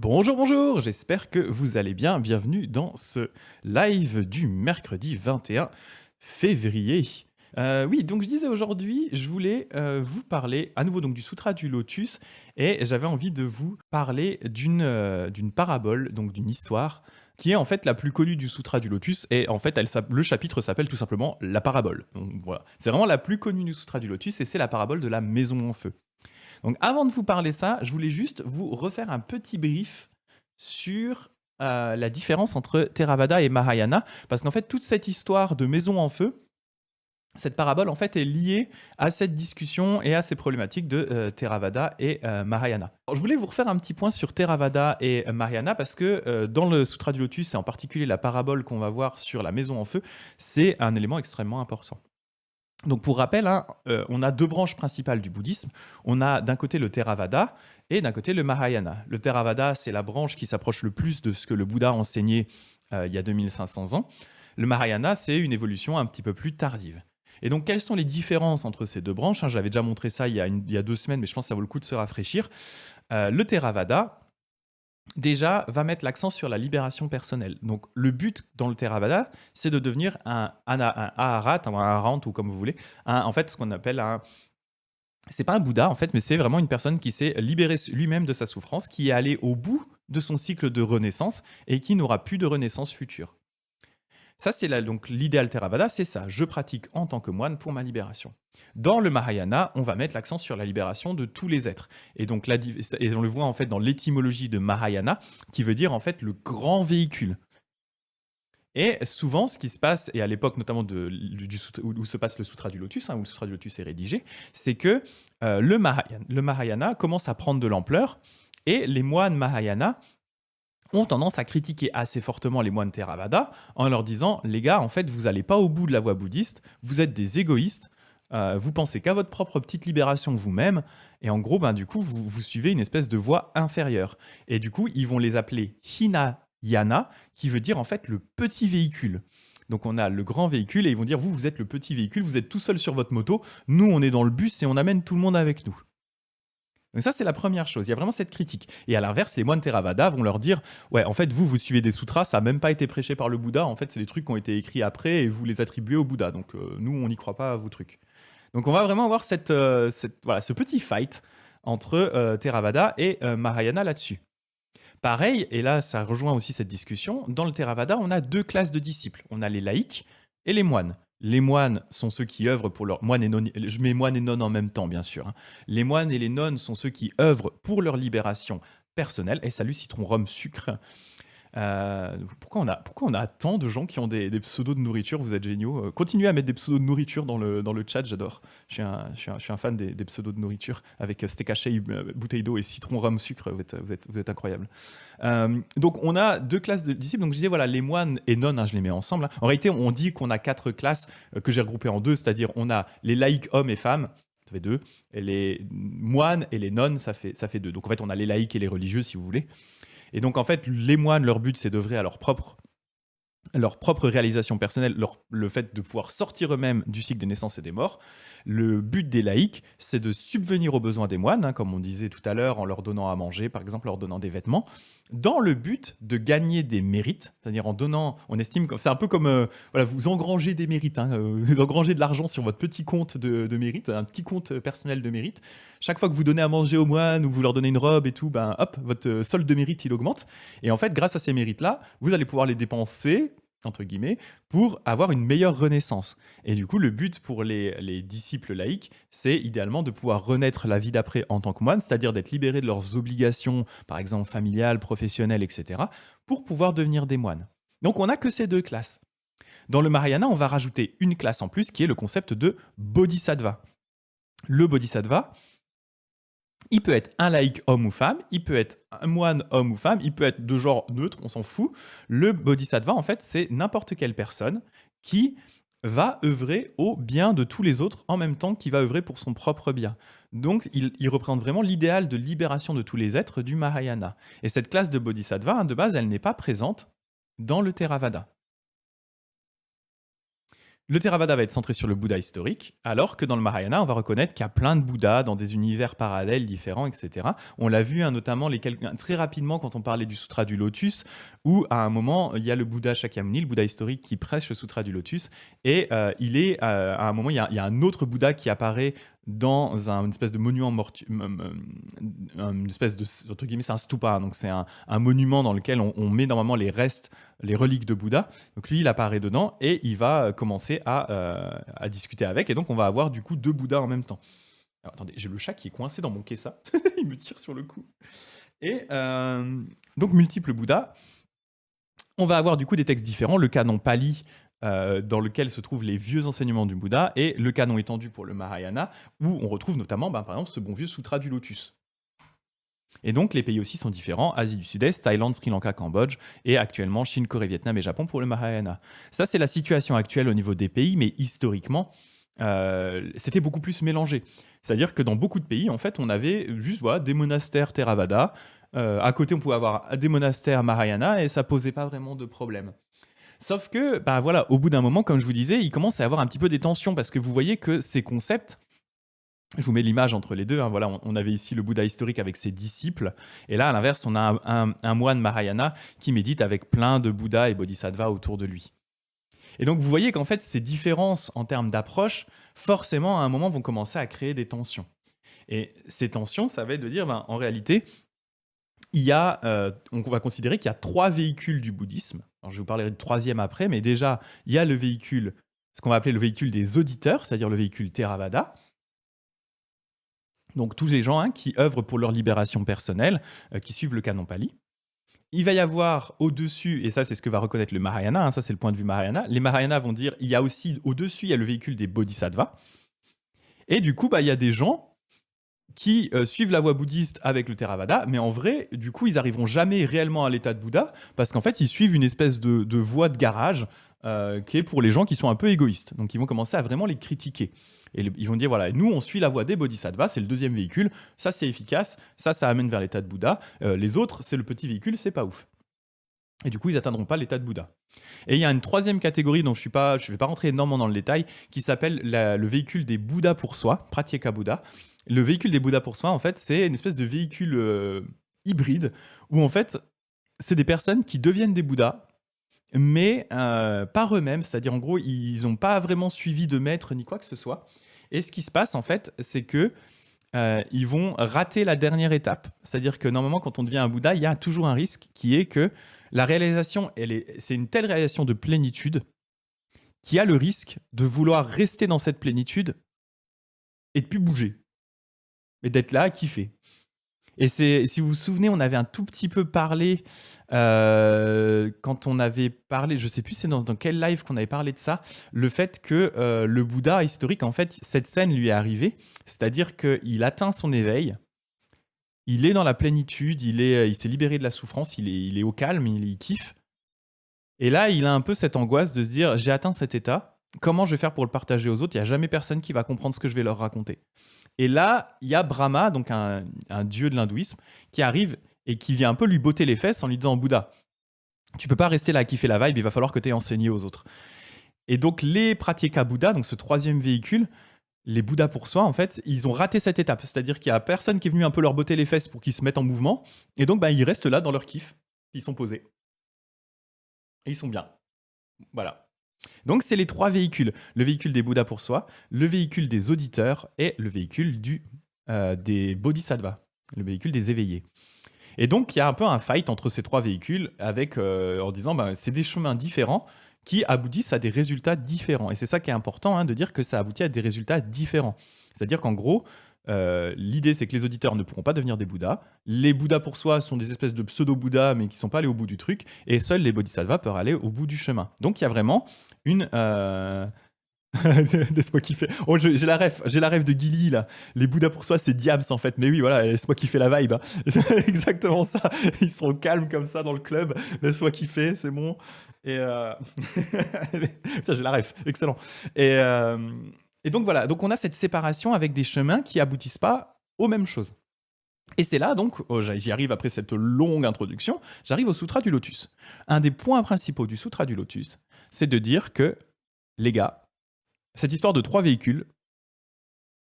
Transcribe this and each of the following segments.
Bonjour, bonjour, j'espère que vous allez bien. Bienvenue dans ce live du mercredi 21 février. Oui, donc je disais aujourd'hui, je voulais vous parler à nouveau donc du Sutra du Lotus et j'avais envie de vous parler d'une parabole, donc d'une histoire qui est en fait la plus connue du Sutra du Lotus et en fait le chapitre s'appelle tout simplement la parabole. Donc voilà, c'est vraiment la plus connue du Sutra du Lotus et c'est la parabole de la maison en feu. Donc avant de vous parler ça, je voulais juste vous refaire un petit brief sur la différence entre Theravada et Mahayana, parce qu'en fait toute cette histoire de maison en feu, cette parabole en fait est liée à cette discussion et à ces problématiques de Theravada et Mahayana. Alors, je voulais vous refaire un petit point sur Theravada et Mahayana parce que dans le Sutra du Lotus et en particulier la parabole qu'on va voir sur la maison en feu, c'est un élément extrêmement important. Donc pour rappel, hein, on a deux branches principales du bouddhisme. On a d'un côté le Theravada et d'un côté le Mahayana. Le Theravada, c'est la branche qui s'approche le plus de ce que le Bouddha enseignait il y a 2500 ans. Le Mahayana, c'est une évolution un petit peu plus tardive. Et donc, quelles sont les différences entre ces deux branches, hein? J'avais déjà montré ça il y a 2 semaines, mais je pense que ça vaut le coup de se rafraîchir. Le Theravada, déjà, va mettre l'accent sur la libération personnelle. Donc, le but dans le Theravada, c'est de devenir un aharat, un arahant, ou comme vous voulez, en fait, ce qu'on appelle un... C'est pas un Bouddha, en fait, mais c'est vraiment une personne qui s'est libérée lui-même de sa souffrance, qui est allé au bout de son cycle de renaissance et qui n'aura plus de renaissance future. Ça, c'est donc l'idéal Theravada, c'est ça. Je pratique en tant que moine pour ma libération. Dans le Mahayana, on va mettre l'accent sur la libération de tous les êtres. Et donc, et on le voit en fait dans l'étymologie de Mahayana, qui veut dire en fait le grand véhicule. Et souvent, ce qui se passe, et à l'époque notamment où se passe le Sutra du Lotus, hein, où le Sutra du Lotus est rédigé, c'est que le Mahayana commence à prendre de l'ampleur, et les moines Mahayana ont tendance à critiquer assez fortement les moines Theravada en leur disant « Les gars, en fait, vous n'allez pas au bout de la voie bouddhiste, vous êtes des égoïstes, vous pensez qu'à votre propre petite libération vous-même, et en gros, ben, du coup, vous suivez une espèce de voie inférieure. » Et du coup, ils vont les appeler Hinayana, qui veut dire en fait le petit véhicule. Donc on a le grand véhicule et ils vont dire vous êtes le petit véhicule, vous êtes tout seul sur votre moto, nous on est dans le bus et on amène tout le monde avec nous. Donc ça, c'est la première chose. Il y a vraiment cette critique. Et à l'inverse, les moines Theravada vont leur dire ouais, en fait, vous suivez des sutras, ça n'a même pas été prêché par le Bouddha. En fait, c'est des trucs qui ont été écrits après et vous les attribuez au Bouddha. Donc nous, on n'y croit pas à vos trucs. Donc on va vraiment avoir voilà, ce petit fight entre Theravada et Mahayana là-dessus. Pareil, et là, ça rejoint aussi cette discussion, dans le Theravada, on a deux classes de disciples. On a les laïcs et les moines. Les moines sont ceux qui œuvrent pour leur... Moines et nonnes, je mets moines et nonnes en même temps, bien sûr, hein. Les moines et les nonnes sont ceux qui œuvrent pour leur libération personnelle. Et salut, citron, rhum, sucre. Pourquoi on a tant de gens qui ont des pseudos de nourriture? Vous êtes géniaux. Continuez à mettre des pseudos de nourriture dans le chat, j'adore. Je suis un fan des pseudos de nourriture avec steak haché, bouteille d'eau et citron, rhum, sucre. Vous êtes incroyables. Donc on a deux classes de disciples. Donc je disais voilà, les moines et nonnes, hein, je les mets ensemble, hein. En réalité, on dit qu'on a 4 classes que j'ai regroupées en deux, c'est-à-dire on a les laïcs hommes et femmes. Ça fait 2. Et les moines et les nonnes, ça fait 2. Donc en fait, on a les laïcs et les religieux, si vous voulez. Et donc, en fait, les moines, leur but, c'est d'œuvrer à leur propre réalisation personnelle, le fait de pouvoir sortir eux-mêmes du cycle des naissances et des morts. Le but des laïcs, c'est de subvenir aux besoins des moines, hein, comme on disait tout à l'heure, en leur donnant à manger, par exemple, en leur donnant des vêtements, dans le but de gagner des mérites, c'est-à-dire en donnant, on estime, c'est un peu comme, voilà, vous engrangez des mérites, hein, vous engrangez de l'argent sur votre petit compte de mérite, un petit compte personnel de mérite. Chaque fois que vous donnez à manger aux moines ou vous leur donnez une robe et tout, ben hop, votre solde de mérite, il augmente. Et en fait, grâce à ces mérites-là, vous allez pouvoir les dépenser, entre guillemets, pour avoir une meilleure renaissance. Et du coup, le but pour les disciples laïcs, c'est idéalement de pouvoir renaître la vie d'après en tant que moine, c'est-à-dire d'être libérés de leurs obligations, par exemple familiales, professionnelles, etc., pour pouvoir devenir des moines. Donc on n'a que ces deux classes. Dans le Mahayana, on va rajouter une classe en plus qui est le concept de bodhisattva. Le bodhisattva, il peut être un laïc homme ou femme, il peut être un moine homme ou femme, il peut être de genre neutre, on s'en fout. Le bodhisattva, en fait, c'est n'importe quelle personne qui va œuvrer au bien de tous les autres en même temps qu'il va œuvrer pour son propre bien. Donc, il représente vraiment l'idéal de libération de tous les êtres du Mahayana. Et cette classe de bodhisattva, hein, de base, elle n'est pas présente dans le Theravada. Le Theravada va être centré sur le Bouddha historique, alors que dans le Mahayana, on va reconnaître qu'il y a plein de Bouddhas dans des univers parallèles différents, etc. On l'a vu notamment très rapidement quand on parlait du Sutra du Lotus, où à un moment, il y a le Bouddha Shakyamuni, le Bouddha historique, qui prêche le Sutra du Lotus, et à un moment, il y a un autre Bouddha qui apparaît dans une espèce de monument une espèce de, entre guillemets, c'est un stupa, donc c'est un monument dans lequel on met normalement les restes, les reliques de Bouddha. Donc lui, il apparaît dedans et il va commencer à discuter avec. Et donc, on va avoir du coup 2 Bouddhas en même temps. Alors, attendez, j'ai le chat qui est coincé dans mon kessa. Il me tire sur le cou. Et donc, multiples Bouddhas. On va avoir du coup des textes différents. Le canon Pali, dans lequel se trouvent les vieux enseignements du Bouddha, et le canon étendu pour le Mahayana, où on retrouve notamment, par exemple, ce bon vieux Sutra du Lotus. Et donc, les pays aussi sont différents. Asie du Sud-Est, Thaïlande, Sri Lanka, Cambodge, et actuellement Chine, Corée, Vietnam et Japon pour le Mahayana. Ça, c'est la situation actuelle au niveau des pays, mais historiquement, c'était beaucoup plus mélangé. C'est-à-dire que dans beaucoup de pays, en fait, on avait juste des monastères Theravada. À côté, on pouvait avoir des monastères Mahayana, et ça posait pas vraiment de problème. Sauf que, au bout d'un moment, comme je vous disais, il commence à y avoir un petit peu des tensions, parce que vous voyez que ces concepts, je vous mets l'image entre les deux. Voilà, on avait ici le Bouddha historique avec ses disciples. Et là, à l'inverse, on a un moine Mahayana qui médite avec plein de Bouddhas et Bodhisattvas autour de lui. Et donc, vous voyez qu'en fait, ces différences en termes d'approche, forcément, à un moment, vont commencer à créer des tensions. Et ces tensions, ça va être de dire, en réalité, on va considérer qu'il y a 3 véhicules du bouddhisme. Alors, je vais vous parler du 3e après, mais déjà, il y a le véhicule, ce qu'on va appeler le véhicule des auditeurs, c'est-à-dire le véhicule Theravada. Donc tous les gens qui œuvrent pour leur libération personnelle, qui suivent le canon Pali. Il va y avoir au-dessus, et ça c'est ce que va reconnaître le Mahayana, ça c'est le point de vue Mahayana, les Mahayana vont dire, il y a aussi au-dessus, il y a le véhicule des Bodhisattvas. Et du coup, il y a des gens qui suivent la voie bouddhiste avec le Theravada, mais en vrai, du coup, ils arriveront jamais réellement à l'état de Bouddha, parce qu'en fait, ils suivent une espèce de voie de garage qui est pour les gens qui sont un peu égoïstes. Donc ils vont commencer à vraiment les critiquer. Et ils vont dire, voilà, nous, on suit la voie des Bodhisattvas, c'est le 2e véhicule, ça, c'est efficace, ça amène vers l'état de Bouddha. Les autres, c'est le petit véhicule, c'est pas ouf. Et du coup, ils n'atteindront pas l'état de Bouddha. Et il y a une 3e catégorie dont je ne vais pas rentrer énormément dans le détail, qui s'appelle le véhicule des Bouddhas pour soi, Pratyeka Buddha. Le véhicule des Bouddhas pour soi, en fait, c'est une espèce de véhicule hybride, où en fait, c'est des personnes qui deviennent des Bouddhas, mais par eux-mêmes, c'est-à-dire en gros, ils n'ont pas vraiment suivi de maître ni quoi que ce soit. Et ce qui se passe en fait, c'est que ils vont rater la dernière étape. C'est-à-dire que normalement, quand on devient un Bouddha, il y a toujours un risque qui est que la réalisation, c'est une telle réalisation de plénitude qui a le risque de vouloir rester dans cette plénitude et de plus bouger, et d'être là à kiffer. Et si vous vous souvenez, on avait un tout petit peu parlé quand on avait parlé, je sais plus c'est dans quel live qu'on avait parlé de ça, le fait que le Bouddha historique, en fait, cette scène lui est arrivée, c'est-à-dire qu'il atteint son éveil, il est dans la plénitude, il s'est libéré de la souffrance, il est au calme, il kiffe. Et là, il a un peu cette angoisse de se dire, j'ai atteint cet état, comment je vais faire pour le partager aux autres? Il n'y a jamais personne qui va comprendre ce que je vais leur raconter. Et là, il y a Brahma, donc un dieu de l'hindouisme, qui arrive et qui vient un peu lui botter les fesses en lui disant, Bouddha, tu peux pas rester là à kiffer la vibe, il va falloir que tu aies enseigné aux autres. Et donc les Pratyeka Bouddha, donc ce 3e véhicule, les Bouddhas pour soi, en fait, ils ont raté cette étape. C'est-à-dire qu'il y a personne qui est venu un peu leur botter les fesses pour qu'ils se mettent en mouvement. Et donc, ils restent là dans leur kiff. Ils sont posés. Et ils sont bien. Voilà. Donc, c'est les 3 véhicules. Le véhicule des Bouddhas pour soi, le véhicule des auditeurs et le véhicule des Bodhisattvas, le véhicule des éveillés. Et donc, il y a un peu un fight entre ces 3 véhicules en disant c'est des chemins différents qui aboutissent à des résultats différents. Et c'est ça qui est important, de dire que ça aboutit à des résultats différents. C'est-à-dire qu'en gros, l'idée, c'est que les auditeurs ne pourront pas devenir des Bouddhas. Les Bouddhas pour soi sont des espèces de pseudo-Bouddhas, mais qui ne sont pas allés au bout du truc. Et seuls les Bodhisattvas peuvent aller au bout du chemin. Donc, il y a vraiment une... Laisse-moi kiffer. Oh, j'ai la ref de Gilly là. Les Bouddhas pour soi, c'est Diams en fait. Mais oui, voilà, laisse-moi kiffer la vibe. C'est exactement ça. Ils sont calmes comme ça dans le club. Laisse-moi kiffer, c'est bon. Et ça, j'ai la ref. Excellent. Et donc voilà. Donc on a cette séparation avec des chemins qui aboutissent pas aux mêmes choses. Et c'est là donc, j'y arrive après cette longue introduction, j'arrive au Sutra du Lotus. Un des points principaux du Sutra du Lotus, c'est de dire que les gars, cette histoire de 3 véhicules,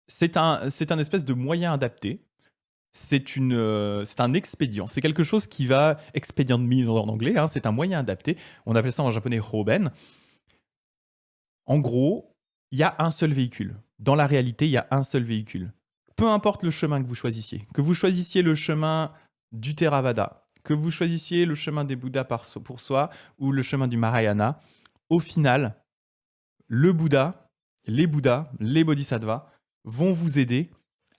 c'est un espèce de moyen adapté. C'est un expédient. C'est quelque chose qui va expedient means en anglais, hein, c'est un moyen adapté. On appelle ça en japonais hoben. En gros, il y a un seul véhicule. Dans la réalité, il y a un seul véhicule. Peu importe le chemin que vous choisissiez, que vous choisissiez le chemin du Theravada, que vous choisissiez le chemin des Bouddhas pour soi ou le chemin du Mahayana, au final, le Bouddha, les Bodhisattvas vont vous aider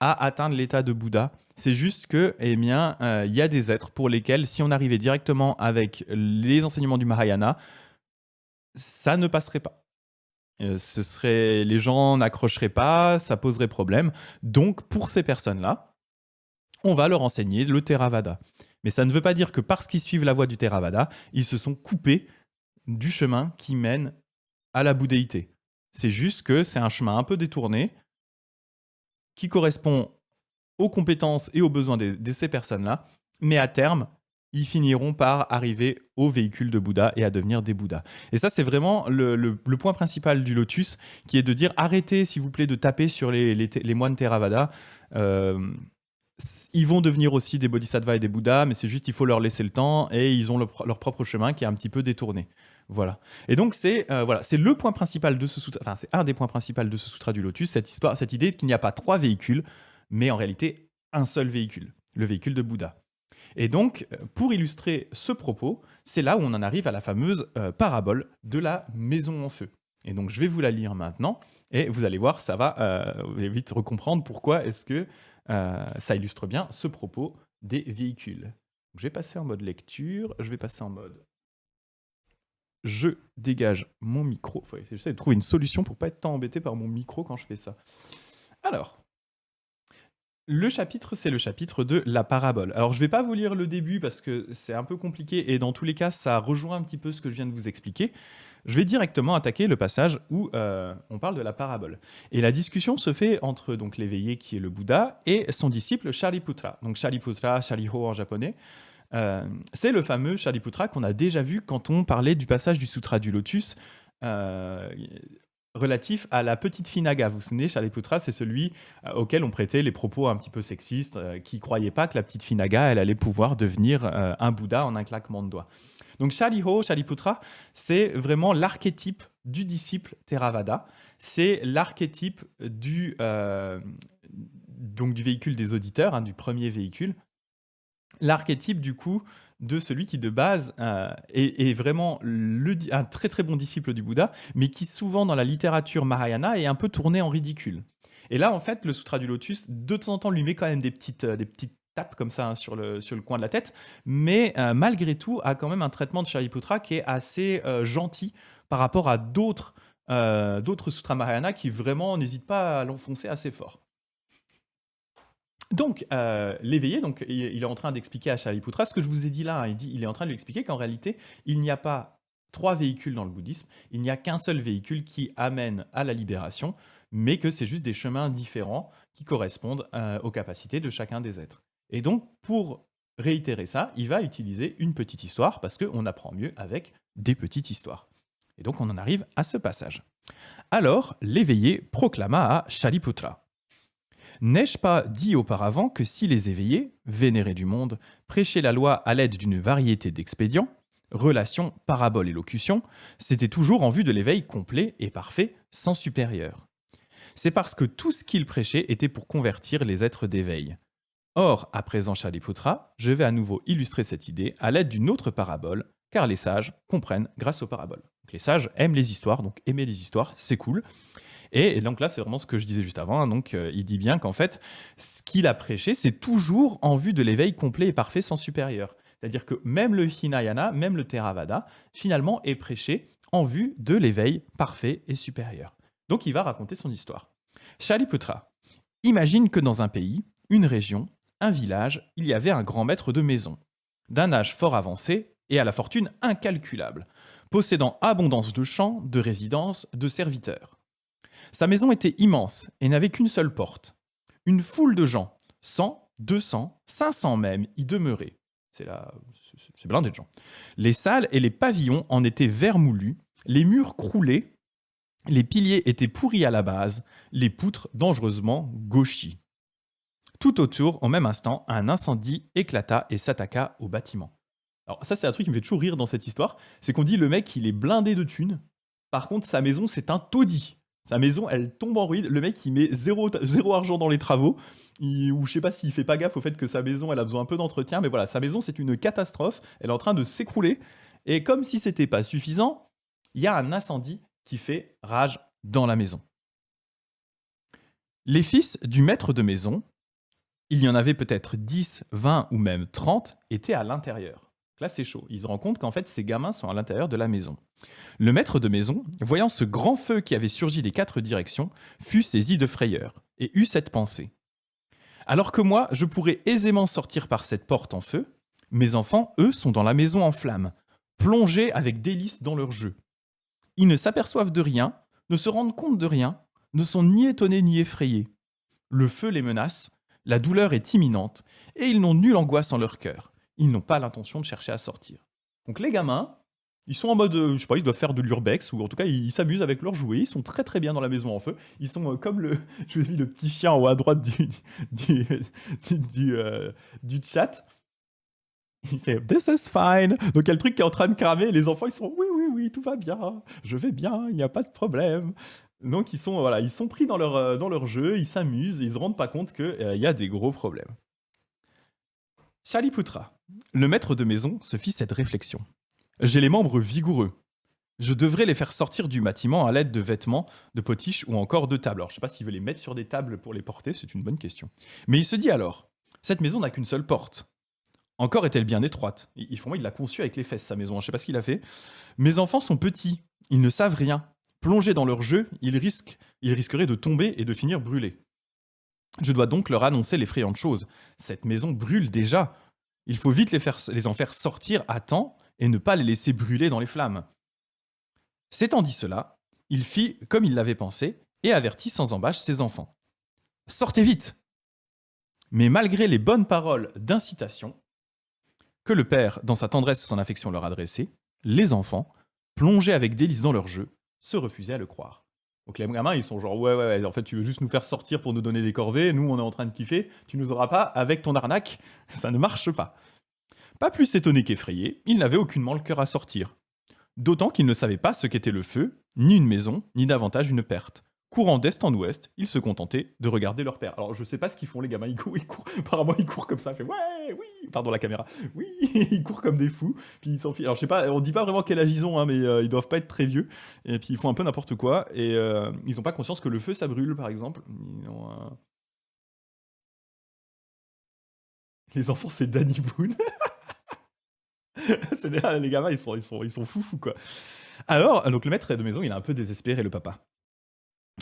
à atteindre l'état de Bouddha. C'est juste que, eh bien, il y a des êtres pour lesquels, si on arrivait directement avec les enseignements du Mahayana, ça ne passerait pas. Les gens n'accrocheraient pas, ça poserait problème. Donc, pour ces personnes-là, on va leur enseigner le Theravada. Mais ça ne veut pas dire que parce qu'ils suivent la voie du Theravada, ils se sont coupés du chemin qui mène à la bouddhéité. C'est juste que c'est un chemin un peu détourné qui correspond aux compétences et aux besoins de ces personnes-là, mais à terme, ils finiront par arriver au véhicule de Bouddha et à devenir des Bouddhas. Et ça, c'est vraiment le point principal du Lotus, qui est de dire arrêtez, s'il vous plaît, de taper sur les moines Theravada. Ils vont devenir aussi des Bodhisattvas et des Bouddhas, mais c'est juste il faut leur laisser le temps et ils ont leur propre chemin qui est un petit peu détourné. Voilà. Et donc c'est le point principal de ce sutra. Enfin, c'est un des points principaux de ce sutra du Lotus, cette idée qu'il n'y a pas 3 véhicules, mais en réalité un seul véhicule, le véhicule de Bouddha. Et donc, pour illustrer ce propos, c'est là où on en arrive à la fameuse parabole de la maison en feu. Et donc, je vais vous la lire maintenant, et vous allez voir, vous allez vite recomprendre pourquoi est-ce que ça illustre bien ce propos des véhicules. Donc, je vais passer en mode lecture, je vais passer en mode... Je dégage mon micro. J'essaie de trouver une solution pour ne pas être tant embêté par mon micro quand je fais ça. Alors, le chapitre, c'est le chapitre de la parabole. Alors, je ne vais pas vous lire le début parce que c'est un peu compliqué et dans tous les cas, ça rejoint un petit peu ce que je viens de vous expliquer. Je vais directement attaquer le passage où on parle de la parabole. Et la discussion se fait entre donc l'éveillé qui est le Bouddha et son disciple Shariputra. Donc Shariputra, Shariho en japonais. C'est le fameux Shariputra qu'on a déjà vu quand on parlait du passage du Sutra du Lotus relatif à la petite fille Naga. Vous vous souvenez, Shariputra, c'est celui auquel on prêtait les propos un petit peu sexistes, qui ne croyait pas que la petite fille Naga, elle allait pouvoir devenir un Bouddha en un claquement de doigts. Donc Shariho, Shariputra, c'est vraiment l'archétype du disciple Theravada. C'est l'archétype du véhicule des auditeurs, du premier véhicule. L'archétype, du coup, de celui qui, de base, est vraiment un très très bon disciple du Bouddha, mais qui, souvent, dans la littérature Mahayana, est un peu tourné en ridicule. Et là, en fait, le Sutra du Lotus, de temps en temps, lui met quand même des petites tapes comme ça sur le coin de la tête, mais malgré tout, a quand même un traitement de Shariputra qui est assez gentil par rapport à d'autres sutras Mahayana qui vraiment n'hésitent pas à l'enfoncer assez fort. Donc, l'éveillé, il est en train d'expliquer à Shariputra ce que je vous ai dit là. Il est en train de lui expliquer qu'en réalité, il n'y a pas 3 véhicules dans le bouddhisme, il n'y a qu'un seul véhicule qui amène à la libération, mais que c'est juste des chemins différents qui correspondent aux capacités de chacun des êtres. Et donc, pour réitérer ça, il va utiliser une petite histoire, parce qu'on apprend mieux avec des petites histoires. Et donc, on en arrive à ce passage. Alors, l'éveillé proclama à Shariputra: N'ai-je pas dit auparavant que si les éveillés, vénérés du monde, prêchaient la loi à l'aide d'une variété d'expédients, relations, paraboles et locutions, c'était toujours en vue de l'éveil complet et parfait, sans supérieur. C'est parce que tout ce qu'ils prêchaient était pour convertir les êtres d'éveil. Or, à présent, Shariputra, je vais à nouveau illustrer cette idée à l'aide d'une autre parabole, car les sages comprennent grâce aux paraboles. Donc, les sages aiment les histoires, donc aimer les histoires, c'est cool. Et donc là, c'est vraiment ce que je disais juste avant. Donc, il dit bien qu'en fait, ce qu'il a prêché, c'est toujours en vue de l'éveil complet et parfait sans supérieur. C'est-à-dire que même le Hinayana, même le Theravada, finalement, est prêché en vue de l'éveil parfait et supérieur. Donc, il va raconter son histoire. Shariputra, imagine que dans un pays, une région, un village, il y avait un grand maître de maison, d'un âge fort avancé et à la fortune incalculable, possédant abondance de champs, de résidences, de serviteurs. Sa maison était immense et n'avait qu'une seule porte. Une foule de gens, 100, 200, 500 même, y demeuraient. C'est blindé de gens. Les salles et les pavillons en étaient vermoulus, les murs croulés Les piliers étaient pourris à la base, les poutres dangereusement gauchies. Tout autour, au même instant, un incendie éclata et s'attaqua au bâtiment. Alors ça, c'est un truc qui me fait toujours rire dans cette histoire, c'est qu'on dit le mec, il est blindé de thunes. Par contre, sa maison, c'est un taudis. Sa maison, elle tombe en ruine. Le mec, il met zéro argent dans les travaux. Ou je sais pas s'il fait pas gaffe au fait que sa maison, elle a besoin un peu d'entretien. Mais voilà, sa maison, c'est une catastrophe. Elle est en train de s'écrouler. Et comme si c'était pas suffisant, il y a un incendie qui fait rage dans la maison. Les fils du maître de maison, il y en avait peut-être 10, 20 ou même 30, étaient à l'intérieur. Là, c'est chaud. Ils se rendent compte qu'en fait, ces gamins sont à l'intérieur de la maison. Le maître de maison, voyant ce grand feu qui avait surgi des 4 directions, fut saisi de frayeur et eut cette pensée. Alors que moi, je pourrais aisément sortir par cette porte en feu, mes enfants, eux, sont dans la maison en flammes, plongés avec délice dans leur jeu. Ils ne s'aperçoivent de rien, ne se rendent compte de rien, ne sont ni étonnés ni effrayés. Le feu les menace, la douleur est imminente, et ils n'ont nulle angoisse en leur cœur. Ils n'ont pas l'intention de chercher à sortir. Donc les gamins, ils sont en mode, je sais pas, ils doivent faire de l'urbex, ou en tout cas ils s'amusent avec leurs jouets, ils sont très très bien dans la maison en feu. Ils sont comme je vous ai dit, le petit chien en haut à droite du, du chat. Il fait This is fine. Donc il y a le truc qui est en train de cramer. Et les enfants, ils sont oui, tout va bien. Je vais bien, il n'y a pas de problème. Donc ils sont, voilà, ils sont pris dans leur jeu, ils s'amusent, ils se rendent pas compte qu'il y a des gros problèmes. Shaliputra, le maître de maison, se fit cette réflexion. J'ai les membres vigoureux. Je devrais les faire sortir du bâtiment à l'aide de vêtements, de potiches ou encore de tables. Alors je sais pas s'il veut les mettre sur des tables pour les porter, c'est une bonne question. Mais il se dit alors, cette maison n'a qu'une seule porte. Encore est-elle bien étroite. Il l'a conçue avec les fesses, sa maison. Je sais pas ce qu'il a fait. Mes enfants sont petits. Ils ne savent rien. Plongés dans leur jeu, ils risqueraient de tomber et de finir brûlés. Je dois donc leur annoncer l'effrayante chose. Cette maison brûle déjà. Il faut vite les en faire sortir à temps et ne pas les laisser brûler dans les flammes. S'étant dit cela, il fit comme il l'avait pensé et avertit sans embâche ses enfants. Sortez vite! Mais malgré les bonnes paroles d'incitation, que le père, dans sa tendresse et son affection, leur adressait, les enfants, plongés avec délice dans leur jeu, se refusaient à le croire. Donc les gamins, ils sont genre ouais, en fait tu veux juste nous faire sortir pour nous donner des corvées, nous on est en train de kiffer, tu nous auras pas avec ton arnaque, ça ne marche pas. Pas plus étonné qu'effrayé, ils n'avaient aucunement le cœur à sortir. D'autant qu'ils ne savaient pas ce qu'était le feu, ni une maison, ni davantage une perte. Courant d'est en ouest, ils se contentaient de regarder leur père. Alors je sais pas ce qu'ils font les gamins, ils courent, apparemment ils courent comme ça, fait ouais, oui, pardon la caméra, oui, ils courent comme des fous, puis ils s'enfuient. Alors je sais pas, on dit pas vraiment quel âge ils ont, hein, mais ils doivent pas être très vieux, et puis ils font un peu n'importe quoi, et ils ont pas conscience que le feu ça brûle par exemple. Les enfants c'est Danny Boone. Les gamins ils sont fous quoi. Alors, donc le maître de maison il est un peu désespéré le papa.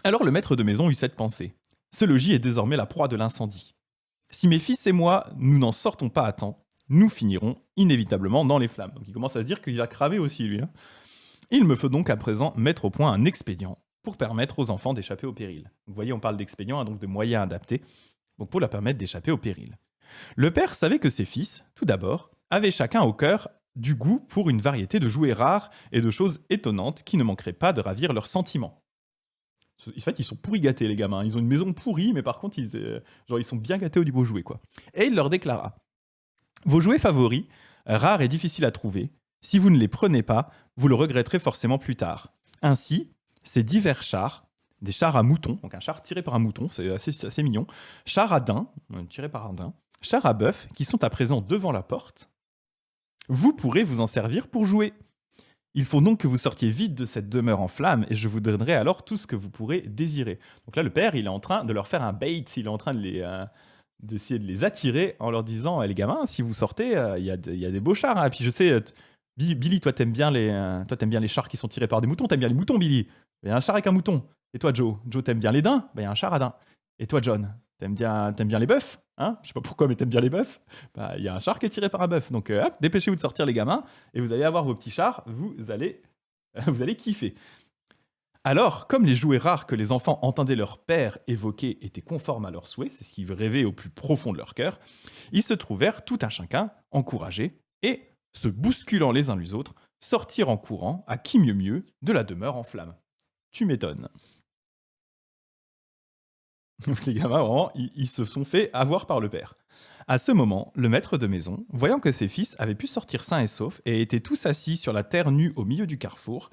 Alors le maître de maison eut cette pensée. Ce logis est désormais la proie de l'incendie. Si mes fils et moi, nous n'en sortons pas à temps, nous finirons inévitablement dans les flammes. Donc il commence à se dire qu'il va cramer aussi lui. Hein. Il me faut donc à présent mettre au point un expédient pour permettre aux enfants d'échapper au péril. Donc, vous voyez, on parle d'expédient, hein, donc de moyens adaptés, donc pour leur permettre d'échapper au péril. Le père savait que ses fils, tout d'abord, avaient chacun au cœur du goût pour une variété de jouets rares et de choses étonnantes qui ne manqueraient pas de ravir leurs sentiments. En fait, ils sont pourris gâtés, les gamins. Ils ont une maison pourrie, mais par contre, ils sont bien gâtés au niveau jouets, quoi. Et il leur déclara Vos jouets favoris, rares et difficiles à trouver, si vous ne les prenez pas, vous le regretterez forcément plus tard. Ainsi, ces divers chars, des chars à moutons, donc un char tiré par un mouton, c'est assez mignon, chars à daims, tiré par un daim, chars à bœuf, qui sont à présent devant la porte, vous pourrez vous en servir pour jouer. Il faut donc que vous sortiez vite de cette demeure en flammes et je vous donnerai alors tout ce que vous pourrez désirer. Donc là, le père, il est en train de leur faire un bait, il est en train d'essayer de les attirer en leur disant les gamins, si vous sortez, il y a des beaux chars. Hein. Et puis je sais, Billy, toi, t'aimes bien les chars qui sont tirés par des moutons, t'aimes bien les moutons, Billy. Il y a un char avec un mouton. Et toi, Joe, t'aimes bien les daims. Il y a un char à daims. Et toi, John, t'aimes bien les bœufs. Hein, je sais pas pourquoi, mais t'aimes bien les bœufs. Il y a un char qui est tiré par un bœuf. Donc, hop, dépêchez-vous de sortir, les gamins, et vous allez avoir vos petits chars. Vous allez kiffer. Alors, comme les jouets rares que les enfants entendaient leur père évoquer étaient conformes à leurs souhaits, c'est ce qu'ils rêvaient au plus profond de leur cœur, ils se trouvèrent tout un chacun encouragés et, se bousculant les uns les autres, sortirent en courant, à qui mieux mieux, de la demeure en flammes. Tu m'étonnes. Donc les gamins, vraiment, ils se sont fait avoir par le père. À ce moment, le maître de maison, voyant que ses fils avaient pu sortir sains et saufs et étaient tous assis sur la terre nue au milieu du carrefour,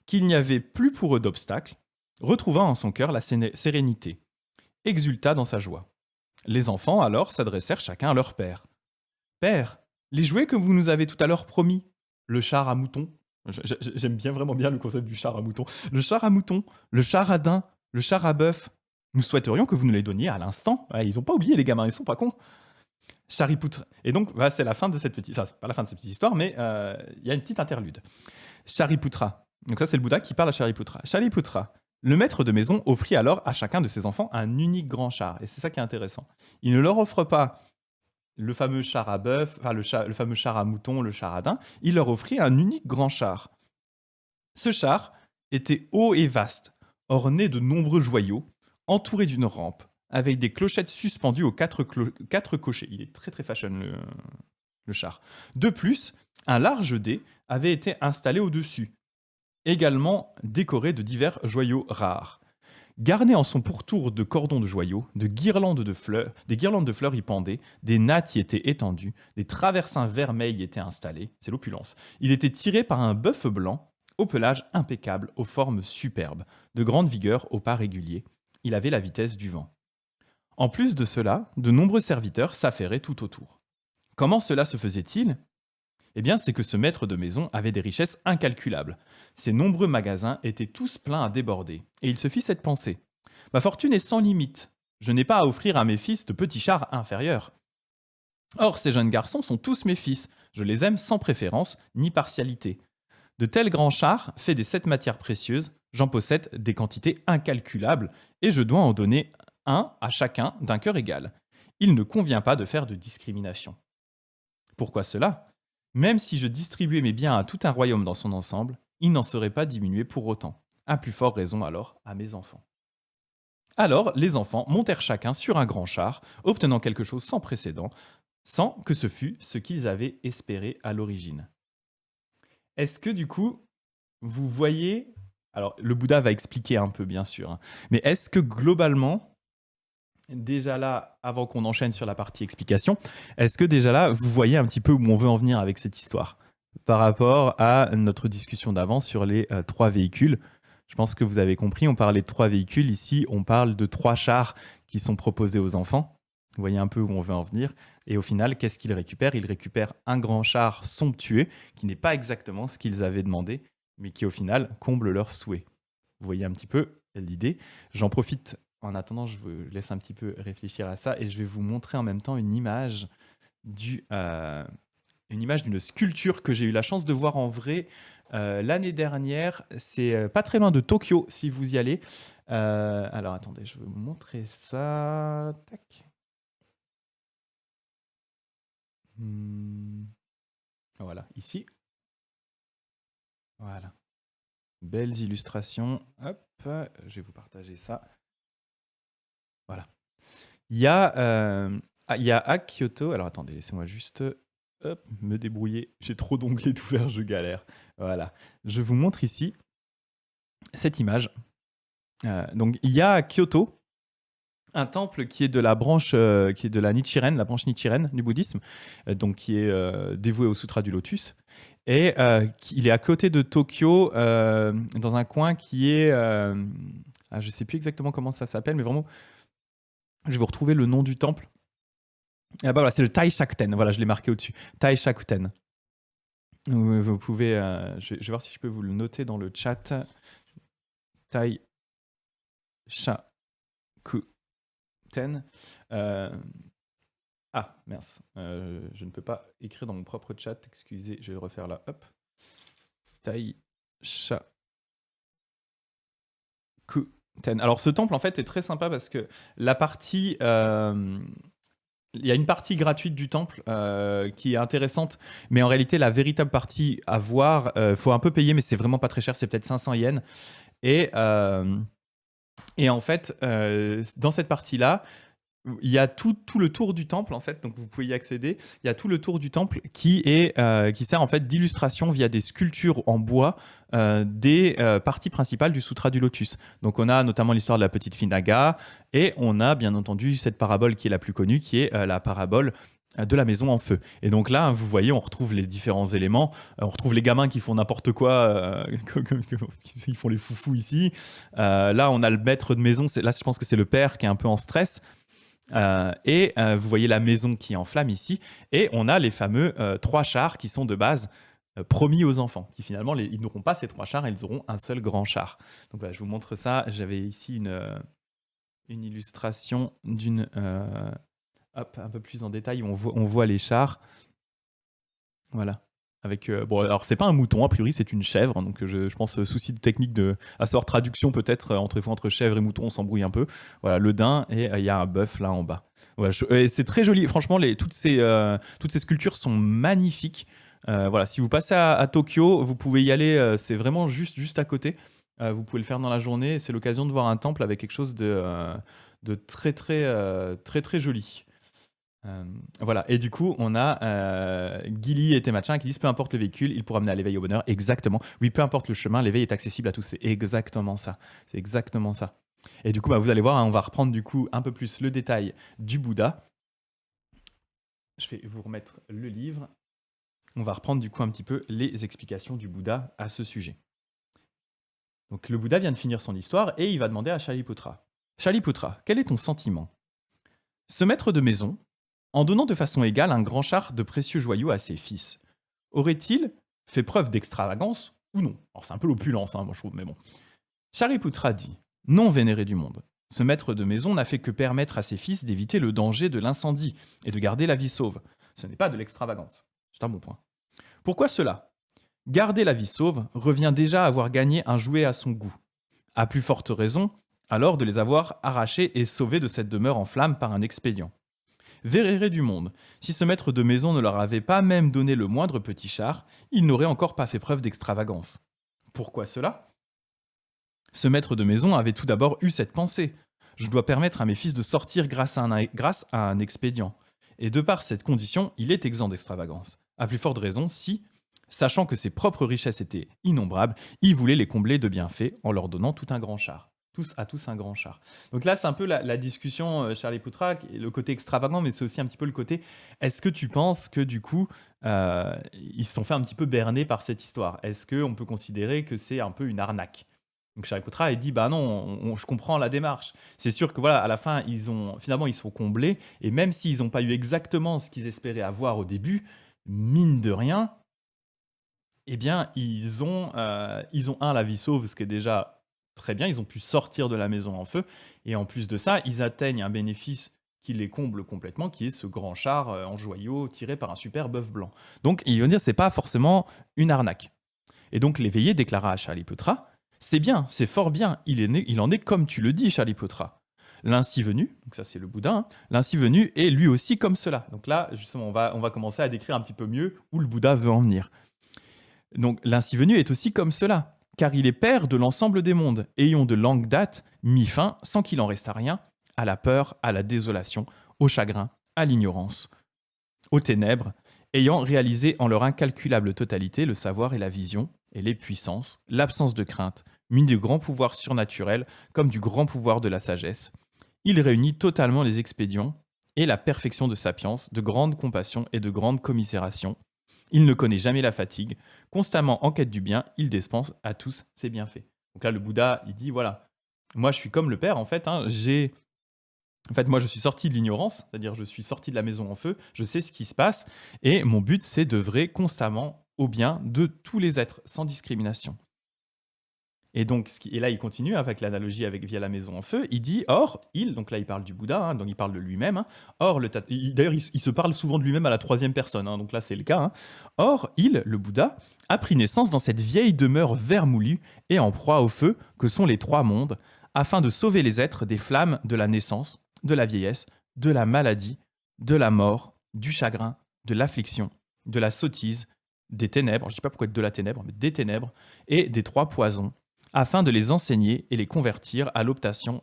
qu'il n'y avait plus pour eux d'obstacle, retrouva en son cœur la sérénité, exulta dans sa joie. Les enfants alors s'adressèrent chacun à leur père. Père, les jouets que vous nous avez tout à l'heure promis, le char à mouton. J'aime bien vraiment bien le concept du char à mouton. Le char à mouton, le char à daim, le char à bœuf. Nous souhaiterions que vous nous les donniez à l'instant. Ouais, ils n'ont pas oublié les gamins, ils sont pas cons. Charipoutre. Et donc, voilà, c'est la fin de cette petite... Enfin, c'est pas la fin de cette petite histoire, mais il y a une petite interlude. Shariputra. Donc ça, c'est le Bouddha qui parle à Shariputra. Shariputra. Le maître de maison offrit alors à chacun de ses enfants un unique grand char. Et c'est ça qui est intéressant. Il ne leur offre pas le fameux char à bœuf, enfin le fameux char à mouton, le char à daim. Il leur offrit un unique grand char. Ce char était haut et vaste, orné de nombreux joyaux, entouré d'une rampe, avec des clochettes suspendues aux quatre cochers. Il est très très fashion le char. De plus, un large dé avait été installé au-dessus, également décoré de divers joyaux rares. Garné en son pourtour de cordons de joyaux, de guirlandes de fleurs, des guirlandes de fleurs y pendaient, des nattes y étaient étendues, des traversins vermeils y étaient installés, c'est l'opulence. Il était tiré par un bœuf blanc, au pelage impeccable, aux formes superbes, de grande vigueur, au pas régulier. Il avait la vitesse du vent. En plus de cela, de nombreux serviteurs s'affairaient tout autour. Comment cela se faisait-il ? Eh bien, c'est que ce maître de maison avait des richesses incalculables. Ses nombreux magasins étaient tous pleins à déborder, et il se fit cette pensée. Ma fortune est sans limite. Je n'ai pas à offrir à mes fils de petits chars inférieurs. Or, ces jeunes garçons sont tous mes fils. Je les aime sans préférence ni partialité. De tels grands chars, faits des 7 matières précieuses, j'en possède des quantités incalculables, et je dois en donner un à chacun d'un cœur égal. Il ne convient pas de faire de discrimination. Pourquoi cela ? Même si je distribuais mes biens à tout un royaume dans son ensemble, il n'en serait pas diminué pour autant. À plus forte raison alors à mes enfants. Alors les enfants montèrent chacun sur un grand char, obtenant quelque chose sans précédent, sans que ce fût ce qu'ils avaient espéré à l'origine. Est-ce que du coup, vous voyez... Alors le Bouddha va expliquer un peu bien sûr, hein, mais est-ce que globalement, déjà là, avant qu'on enchaîne sur la partie explication, est-ce que déjà là, vous voyez un petit peu où on veut en venir avec cette histoire par rapport à notre discussion d'avant sur les 3 véhicules? Je pense que vous avez compris, on parlait de 3 véhicules. Ici, on parle de 3 chars qui sont proposés aux enfants. Vous voyez un peu où on veut en venir. Et au final, qu'est-ce qu'ils récupèrent ? Ils récupèrent un grand char somptueux qui n'est pas exactement ce qu'ils avaient demandé, mais qui au final comble leurs souhaits. Vous voyez un petit peu l'idée. J'en profite. En attendant, je vous laisse un petit peu réfléchir à ça et je vais vous montrer en même temps une image d'une sculpture que j'ai eu la chance de voir en vrai l'année dernière. C'est pas très loin de Tokyo si vous y allez. Alors attendez, je vais vous montrer ça. Tac. Voilà, ici. Voilà. Belles illustrations. Hop, je vais vous partager ça. Voilà. Il y a à Kyoto. Alors attendez, laissez-moi juste me débrouiller. J'ai trop d'onglets d'ouvert, je galère. Voilà. Je vous montre ici cette image. Donc il y a à Kyoto un temple qui est de la branche, qui est de la Nichiren, la branche Nichiren du bouddhisme, donc qui est dévoué au Sutra du Lotus. Et il est à côté de Tokyo, dans un coin qui est... je ne sais plus exactement comment ça s'appelle, mais vraiment, je vais vous retrouver le nom du temple. Ah bah voilà, c'est le Taishakuten, voilà, je l'ai marqué au-dessus. Taishakuten. Vous pouvez... je vais voir si je peux vous le noter dans le chat. Taishakuten. Ah, mince. Je ne peux pas écrire dans mon propre chat. Excusez, je vais le refaire là. Hop. Taishakuten. Alors, ce temple, en fait, est très sympa parce que la partie... il y a une partie gratuite du temple qui est intéressante, mais en réalité, la véritable partie à voir, faut un peu payer, mais c'est vraiment pas très cher. C'est peut-être 500 yens. Et en fait, dans cette partie-là, il y a tout le tour du temple en fait, donc vous pouvez y accéder. Il y a tout le tour du temple qui sert en fait d'illustration via des sculptures en bois des parties principales du Sutra du Lotus. Donc on a notamment l'histoire de la petite fille Naga et on a bien entendu cette parabole qui est la plus connue, qui est la parabole de la maison en feu. Et donc là, vous voyez, on retrouve les différents éléments. On retrouve les gamins qui font n'importe quoi, ils font les foufous ici. Là, on a le maître de maison. Là, je pense que c'est le père qui est un peu en stress. Vous voyez la maison qui est en flammes ici. Et on a les fameux 3 chars qui sont de base promis aux enfants, qui finalement, ils n'auront pas ces 3 chars, ils auront un seul grand char. Donc voilà, je vous montre ça. J'avais ici une illustration un peu plus en détail, où on voit les chars. Voilà. Avec, bon, alors c'est pas un mouton, a priori c'est une chèvre, donc je pense souci de technique à savoir traduction peut-être, entre chèvre et mouton, on s'embrouille un peu. Voilà, le daim, et il y a un bœuf là en bas. Voilà, et c'est très joli, franchement, toutes ces sculptures sont magnifiques. Voilà, si vous passez à Tokyo, vous pouvez y aller, c'est vraiment juste à côté. Vous pouvez le faire dans la journée, c'est l'occasion de voir un temple avec quelque chose de très joli. Voilà, et du coup, on a Gilly et Temachin qui disent peu importe le véhicule, il pourra mener à l'éveil au bonheur. Exactement. Oui, peu importe le chemin, l'éveil est accessible à tous. C'est exactement ça. C'est exactement ça. Et du coup, vous allez voir, hein, on va reprendre du coup un peu plus le détail du Bouddha. Je vais vous remettre le livre. On va reprendre du coup un petit peu les explications du Bouddha à ce sujet. Donc le Bouddha vient de finir son histoire et il va demander à Shariputra. Shariputra, quel est ton sentiment? Ce maître de maison, en donnant de façon égale un grand char de précieux joyaux à ses fils, aurait-il fait preuve d'extravagance ou non? Alors c'est un peu l'opulence, hein, moi je trouve, mais bon. Shariputra dit, non vénéré du monde, ce maître de maison n'a fait que permettre à ses fils d'éviter le danger de l'incendie et de garder la vie sauve. Ce n'est pas de l'extravagance. C'est un bon point. Pourquoi cela? Garder la vie sauve revient déjà à avoir gagné un jouet à son goût. À plus forte raison, alors de les avoir arrachés et sauvés de cette demeure en flammes par un expédient. Véréré du monde, si ce maître de maison ne leur avait pas même donné le moindre petit char, ils n'auraient encore pas fait preuve d'extravagance. Pourquoi cela? Ce maître de maison avait tout d'abord eu cette pensée. Je dois permettre à mes fils de sortir grâce à un expédient. Et de par cette condition, il est exempt d'extravagance. À plus forte raison si, sachant que ses propres richesses étaient innombrables, il voulait les combler de bienfaits en leur donnant tout un grand char. À tous un grand char. Donc là, c'est un peu la discussion, Charlie Poutrac, le côté extravagant, mais c'est aussi un petit peu le côté, est-ce que tu penses que du coup, ils se sont fait un petit peu berner par cette histoire? Est-ce qu'on peut considérer que c'est un peu une arnaque? Donc Charlie Poutrac, il dit, bah non, je comprends la démarche. C'est sûr que voilà, à la fin, finalement, ils sont comblés, et même s'ils n'ont pas eu exactement ce qu'ils espéraient avoir au début, mine de rien, eh bien, ils ont la vie sauve, ce qui est déjà très bien, ils ont pu sortir de la maison en feu, et en plus de ça, ils atteignent un bénéfice qui les comble complètement, qui est ce grand char en joyaux tiré par un super bœuf blanc. Donc, il veut dire, c'est pas forcément une arnaque. Et donc, l'éveillé déclara à Shariputra, c'est bien, c'est fort bien, il en est comme tu le dis, Shariputra. L'ainsi venu, donc ça c'est le Bouddha, hein, l'ainsi venu est lui aussi comme cela. Donc là, justement, on va commencer à décrire un petit peu mieux où le Bouddha veut en venir. Donc l'ainsi venu est aussi comme cela, car il est père de l'ensemble des mondes, ayant de longue date mis fin, sans qu'il en restât rien, à la peur, à la désolation, au chagrin, à l'ignorance, aux ténèbres, ayant réalisé en leur incalculable totalité le savoir et la vision, et les puissances, l'absence de crainte, muni du grand pouvoir surnaturel comme du grand pouvoir de la sagesse. Il réunit totalement les expédients et la perfection de sapience, de grande compassion et de grande commisération. Il ne connaît jamais la fatigue. Constamment en quête du bien, il dispense à tous ses bienfaits. Donc là, le Bouddha, il dit, voilà, moi je suis comme le père, en fait. Hein, moi je suis sorti de l'ignorance, c'est-à-dire je suis sorti de la maison en feu, je sais ce qui se passe, et mon but c'est d'œuvrer constamment au bien de tous les êtres, sans discrimination. Et donc, et là, il continue avec l'analogie via la maison en feu. Il dit, or, donc là, il parle du Bouddha, hein, donc il parle de lui-même. Hein, or, d'ailleurs, il se parle souvent de lui-même à la troisième personne, hein, donc là, c'est le cas. Hein. Or, le Bouddha, a pris naissance dans cette vieille demeure vermoulue et en proie au feu que sont les 3 mondes, afin de sauver les êtres des flammes de la naissance, de la vieillesse, de la maladie, de la mort, du chagrin, de l'affliction, de la sottise, des ténèbres, je ne dis pas pourquoi de la ténèbre, mais des ténèbres, et des 3 poisons, afin de les enseigner et les convertir à l'obtention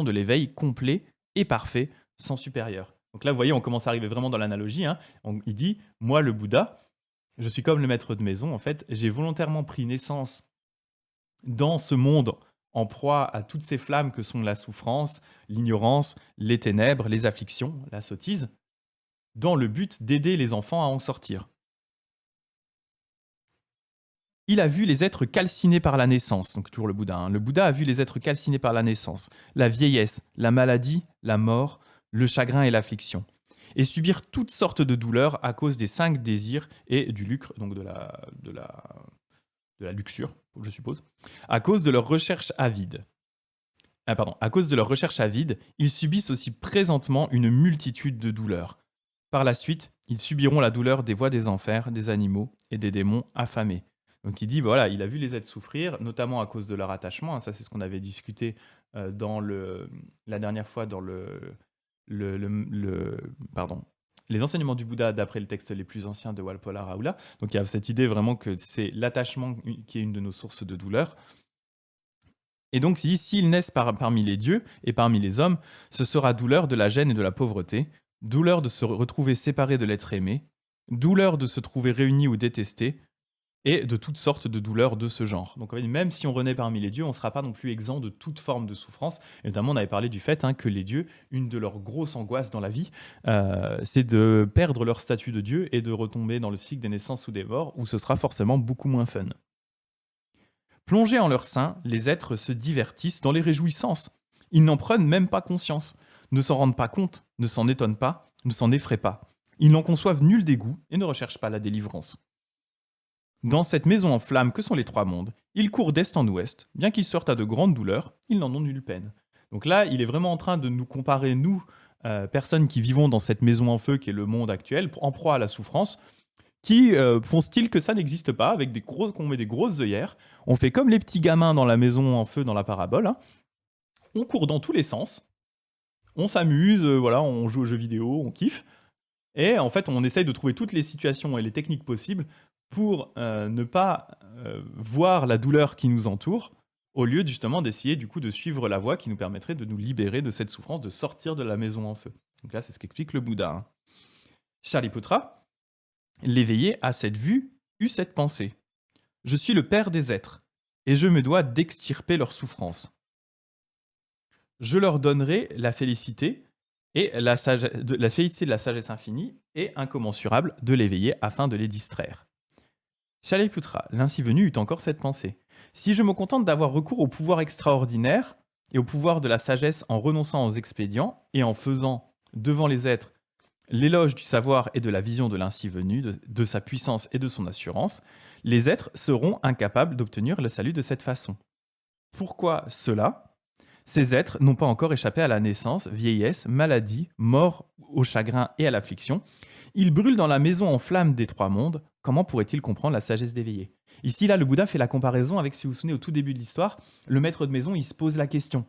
de l'éveil complet et parfait, sans supérieur. Donc là, vous voyez, on commence à arriver vraiment dans l'analogie, hein. Il dit, moi, le Bouddha, je suis comme le maître de maison, en fait, j'ai volontairement pris naissance dans ce monde en proie à toutes ces flammes que sont la souffrance, l'ignorance, les ténèbres, les afflictions, la sottise, dans le but d'aider les enfants à en sortir. Il a vu les êtres calcinés par la naissance, donc toujours le Bouddha. Hein. Le Bouddha a vu les êtres calcinés par la naissance, la vieillesse, la maladie, la mort, le chagrin et l'affliction, et subir toutes sortes de douleurs à cause des 5 désirs et du lucre, donc de la luxure, je suppose, à cause de leur recherche avide. À cause de leur recherche avide, ils subissent aussi présentement une multitude de douleurs. Par la suite, ils subiront la douleur des voies des enfers, des animaux et des démons affamés. Donc il dit, voilà, il a vu les êtres souffrir, notamment à cause de leur attachement. Hein, ça, c'est ce qu'on avait discuté la dernière fois dans pardon, les enseignements du Bouddha d'après le texte les plus anciens de Walpola Raoula. Donc il y a cette idée vraiment que c'est l'attachement qui est une de nos sources de douleur. Et donc, il dit, s'ils naissent parmi les dieux et parmi les hommes, ce sera douleur de la gêne et de la pauvreté, douleur de se retrouver séparés de l'être aimé, douleur de se trouver réunis ou détestés, et de toutes sortes de douleurs de ce genre. Donc, même si on renaît parmi les dieux, on ne sera pas non plus exempt de toute forme de souffrance. Et notamment, on avait parlé du fait que les dieux, une de leurs grosses angoisses dans la vie, c'est de perdre leur statut de dieu et de retomber dans le cycle des naissances ou des morts, où ce sera forcément beaucoup moins fun. Plongés en leur sein, les êtres se divertissent dans les réjouissances. Ils n'en prennent même pas conscience, ne s'en rendent pas compte, ne s'en étonnent pas, ne s'en effraient pas. Ils n'en conçoivent nul dégoût et ne recherchent pas la délivrance. Dans cette maison en flammes que sont les 3 mondes, ils courent d'est en ouest, bien qu'ils sortent à de grandes douleurs, ils n'en ont nulle peine. Donc là, il est vraiment en train de nous comparer, nous, personnes qui vivons dans cette maison en feu qui est le monde actuel, en proie à la souffrance, qui font style que ça n'existe pas, avec qu'on met des grosses œillères. On fait comme les petits gamins dans la maison en feu dans la parabole. Hein. On court dans tous les sens. On s'amuse, voilà, on joue aux jeux vidéo, on kiffe. Et en fait, on essaye de trouver toutes les situations et les techniques possibles pour ne pas voir la douleur qui nous entoure, au lieu justement d'essayer du coup de suivre la voie qui nous permettrait de nous libérer de cette souffrance, de sortir de la maison en feu. Donc là, c'est ce qu'explique le Bouddha. Hein. Shariputra, l'éveillé à cette vue eut cette pensée. Je suis le père des êtres, et je me dois d'extirper leur souffrance. Je leur donnerai la félicité et la félicité de la sagesse infinie et incommensurable de l'éveillé afin de les distraire. Shariputra, l'ainsi venu, eut encore cette pensée. Si je me contente d'avoir recours au pouvoir extraordinaire et au pouvoir de la sagesse en renonçant aux expédients et en faisant devant les êtres l'éloge du savoir et de la vision de l'ainsi venu, de sa puissance et de son assurance, les êtres seront incapables d'obtenir le salut de cette façon. Pourquoi cela ? Ces êtres n'ont pas encore échappé à la naissance, vieillesse, maladie, mort, au chagrin et à l'affliction. Ils brûlent dans la maison en flammes des 3 mondes. Comment pourraient-ils comprendre la sagesse d'éveillé ? Ici, là, le Bouddha fait la comparaison avec, si vous vous souvenez, au tout début de l'histoire, le maître de maison, il se pose la question.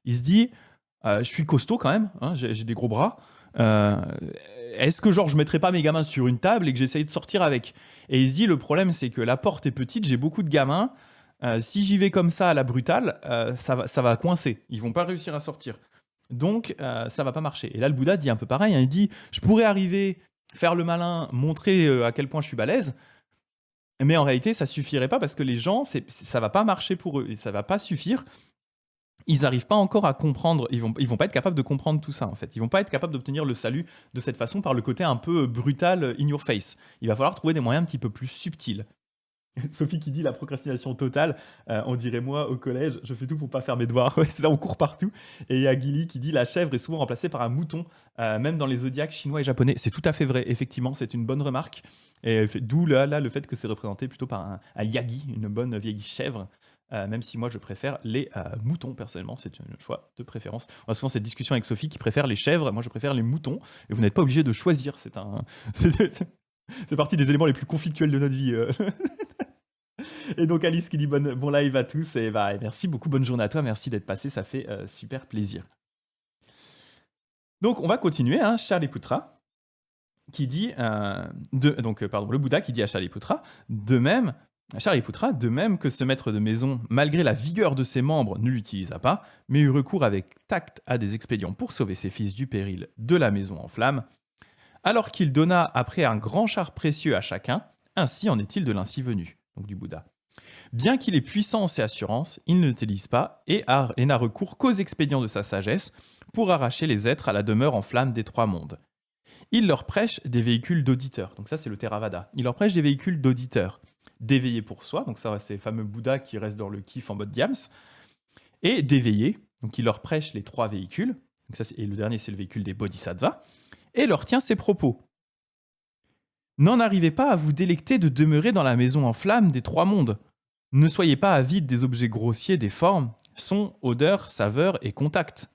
Il se dit, je suis costaud quand même, hein, j'ai des gros bras, est-ce que genre je mettrais pas mes gamins sur une table et que j'essaye de sortir avec ? Et il se dit, le problème c'est que la porte est petite, j'ai beaucoup de gamins, si j'y vais comme ça à la brutale, ça va coincer, ils vont pas réussir à sortir. Donc ça va pas marcher. Et là le Bouddha dit un peu pareil, hein, il dit, je pourrais arriver, faire le malin, montrer à quel point je suis balèze, mais en réalité ça suffirait pas parce que les gens, ça va pas marcher pour eux, et ça va pas suffire. Ils n'arrivent pas encore à comprendre, ils vont pas être capables de comprendre tout ça en fait. Ils vont pas être capables d'obtenir le salut de cette façon par le côté un peu brutal, in your face. Il va falloir trouver des moyens un petit peu plus subtils. Sophie qui dit la procrastination totale, on dirait moi au collège, je fais tout pour pas faire mes devoirs, ouais, c'est ça, on court partout. Et il y a Gilly qui dit la chèvre est souvent remplacée par un mouton, même dans les zodiaques chinois et japonais. C'est tout à fait vrai, effectivement, c'est une bonne remarque. Et d'où là le fait que c'est représenté plutôt par un yagi, une bonne vieille chèvre. Même si moi je préfère les moutons personnellement, c'est un choix de préférence. On a souvent cette discussion avec Sophie qui préfère les chèvres, moi je préfère les moutons, et vous n'êtes pas obligé de choisir, c'est partie des éléments les plus conflictuels de notre vie. Et donc Alice qui dit bon live à tous, et merci beaucoup, bonne journée à toi, merci d'être passé, ça fait super plaisir. Donc on va continuer, hein, Shariputra qui dit, le Bouddha qui dit à Shariputra, de même, Shariputra, de même que ce maître de maison, malgré la vigueur de ses membres, ne l'utilisa pas, mais eut recours avec tact à des expédients pour sauver ses fils du péril de la maison en flammes, alors qu'il donna après un grand char précieux à chacun, ainsi en est-il de l'ainsi venu, donc du Bouddha. Bien qu'il ait puissance et assurance, il ne l'utilise pas et n'a recours qu'aux expédients de sa sagesse pour arracher les êtres à la demeure en flammes des trois mondes. Il leur prêche des véhicules d'auditeurs, donc ça c'est le Theravada. Il leur prêche des véhicules d'auditeurs, d'éveillés pour soi, donc ça c'est les fameux Bouddhas qui restent dans le kiff en mode diams, et d'éveillés, donc il leur prêche les trois véhicules, donc et le dernier c'est le véhicule des bodhisattvas, et leur tient ses propos. N'en arrivez pas à vous délecter de demeurer dans la maison en flammes des trois mondes. Ne soyez pas avides des objets grossiers, des formes, sons, odeurs, saveurs et contacts.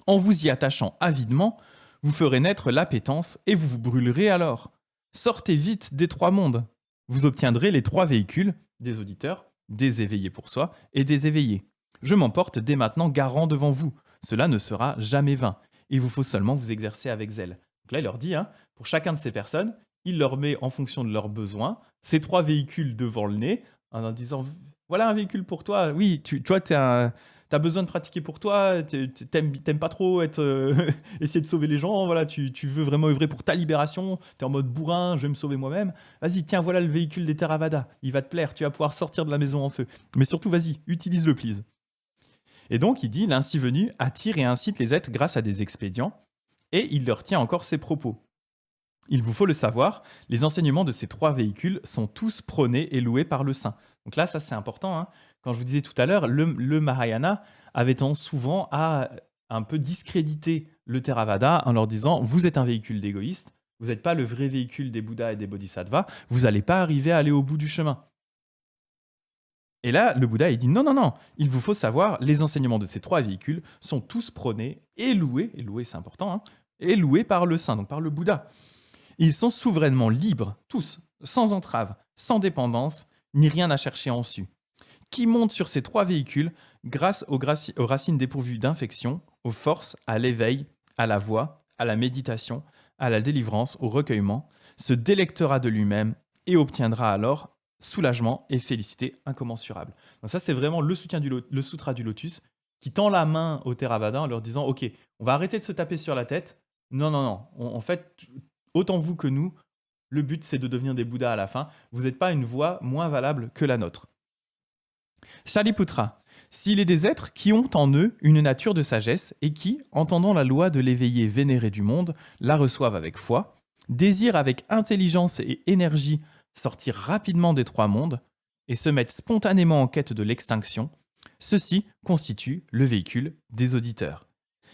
En vous y attachant avidement, vous ferez naître l'appétence et vous vous brûlerez alors. Sortez vite des trois mondes. Vous obtiendrez les trois véhicules, des auditeurs, des éveillés pour soi et des éveillés. Je m'emporte dès maintenant garant devant vous. Cela ne sera jamais vain. Il vous faut seulement vous exercer avec zèle. Donc là, il leur dit, pour chacun de ces personnes, il leur met en fonction de leurs besoins ces trois véhicules devant le nez, en disant voilà un véhicule pour toi. Oui, tu vois, t'as besoin de pratiquer pour toi, t'aimes pas trop essayer de sauver les gens, voilà, tu veux vraiment œuvrer pour ta libération, t'es en mode bourrin, je vais me sauver moi-même. Vas-y, tiens, voilà le véhicule des Theravada, il va te plaire, tu vas pouvoir sortir de la maison en feu. Mais surtout, vas-y, utilise-le, please. Et donc, il dit l'ainsi venu attire et incite les êtres grâce à des expédients, et il leur tient encore ses propos. Il vous faut le savoir, les enseignements de ces trois véhicules sont tous prônés et loués par le saint. Donc là, ça c'est important. Quand je vous disais tout à l'heure, le Mahayana avait tendance souvent à un peu discréditer le Theravada en leur disant vous êtes un véhicule d'égoïste, vous n'êtes pas le vrai véhicule des Bouddhas et des Bodhisattvas, vous n'allez pas arriver à aller au bout du chemin. Et là, le Bouddha, il dit non, non, non, il vous faut savoir, les enseignements de ces trois véhicules sont tous prônés et loués c'est important, et loués par le saint, donc par le Bouddha. Ils sont souverainement libres, tous, sans entrave, sans dépendance, ni rien à chercher en su. Qui monte sur ces trois véhicules grâce aux racines dépourvues d'infection, aux forces, à l'éveil, à la voix, à la méditation, à la délivrance, au recueillement, se délectera de lui-même et obtiendra alors soulagement et félicité incommensurables. Donc ça, c'est vraiment le sutra du lotus qui tend la main au Theravada en leur disant « Ok, on va arrêter de se taper sur la tête. Non, non, non. En fait, autant vous que nous, le but, c'est de devenir des Bouddhas à la fin. Vous n'êtes pas une voie moins valable que la nôtre. » Shariputra, s'il est des êtres qui ont en eux une nature de sagesse et qui, entendant la loi de l'éveillé vénéré du monde, la reçoivent avec foi, désirent avec intelligence et énergie sortir rapidement des trois mondes et se mettent spontanément en quête de l'extinction, ceci constitue le véhicule des auditeurs.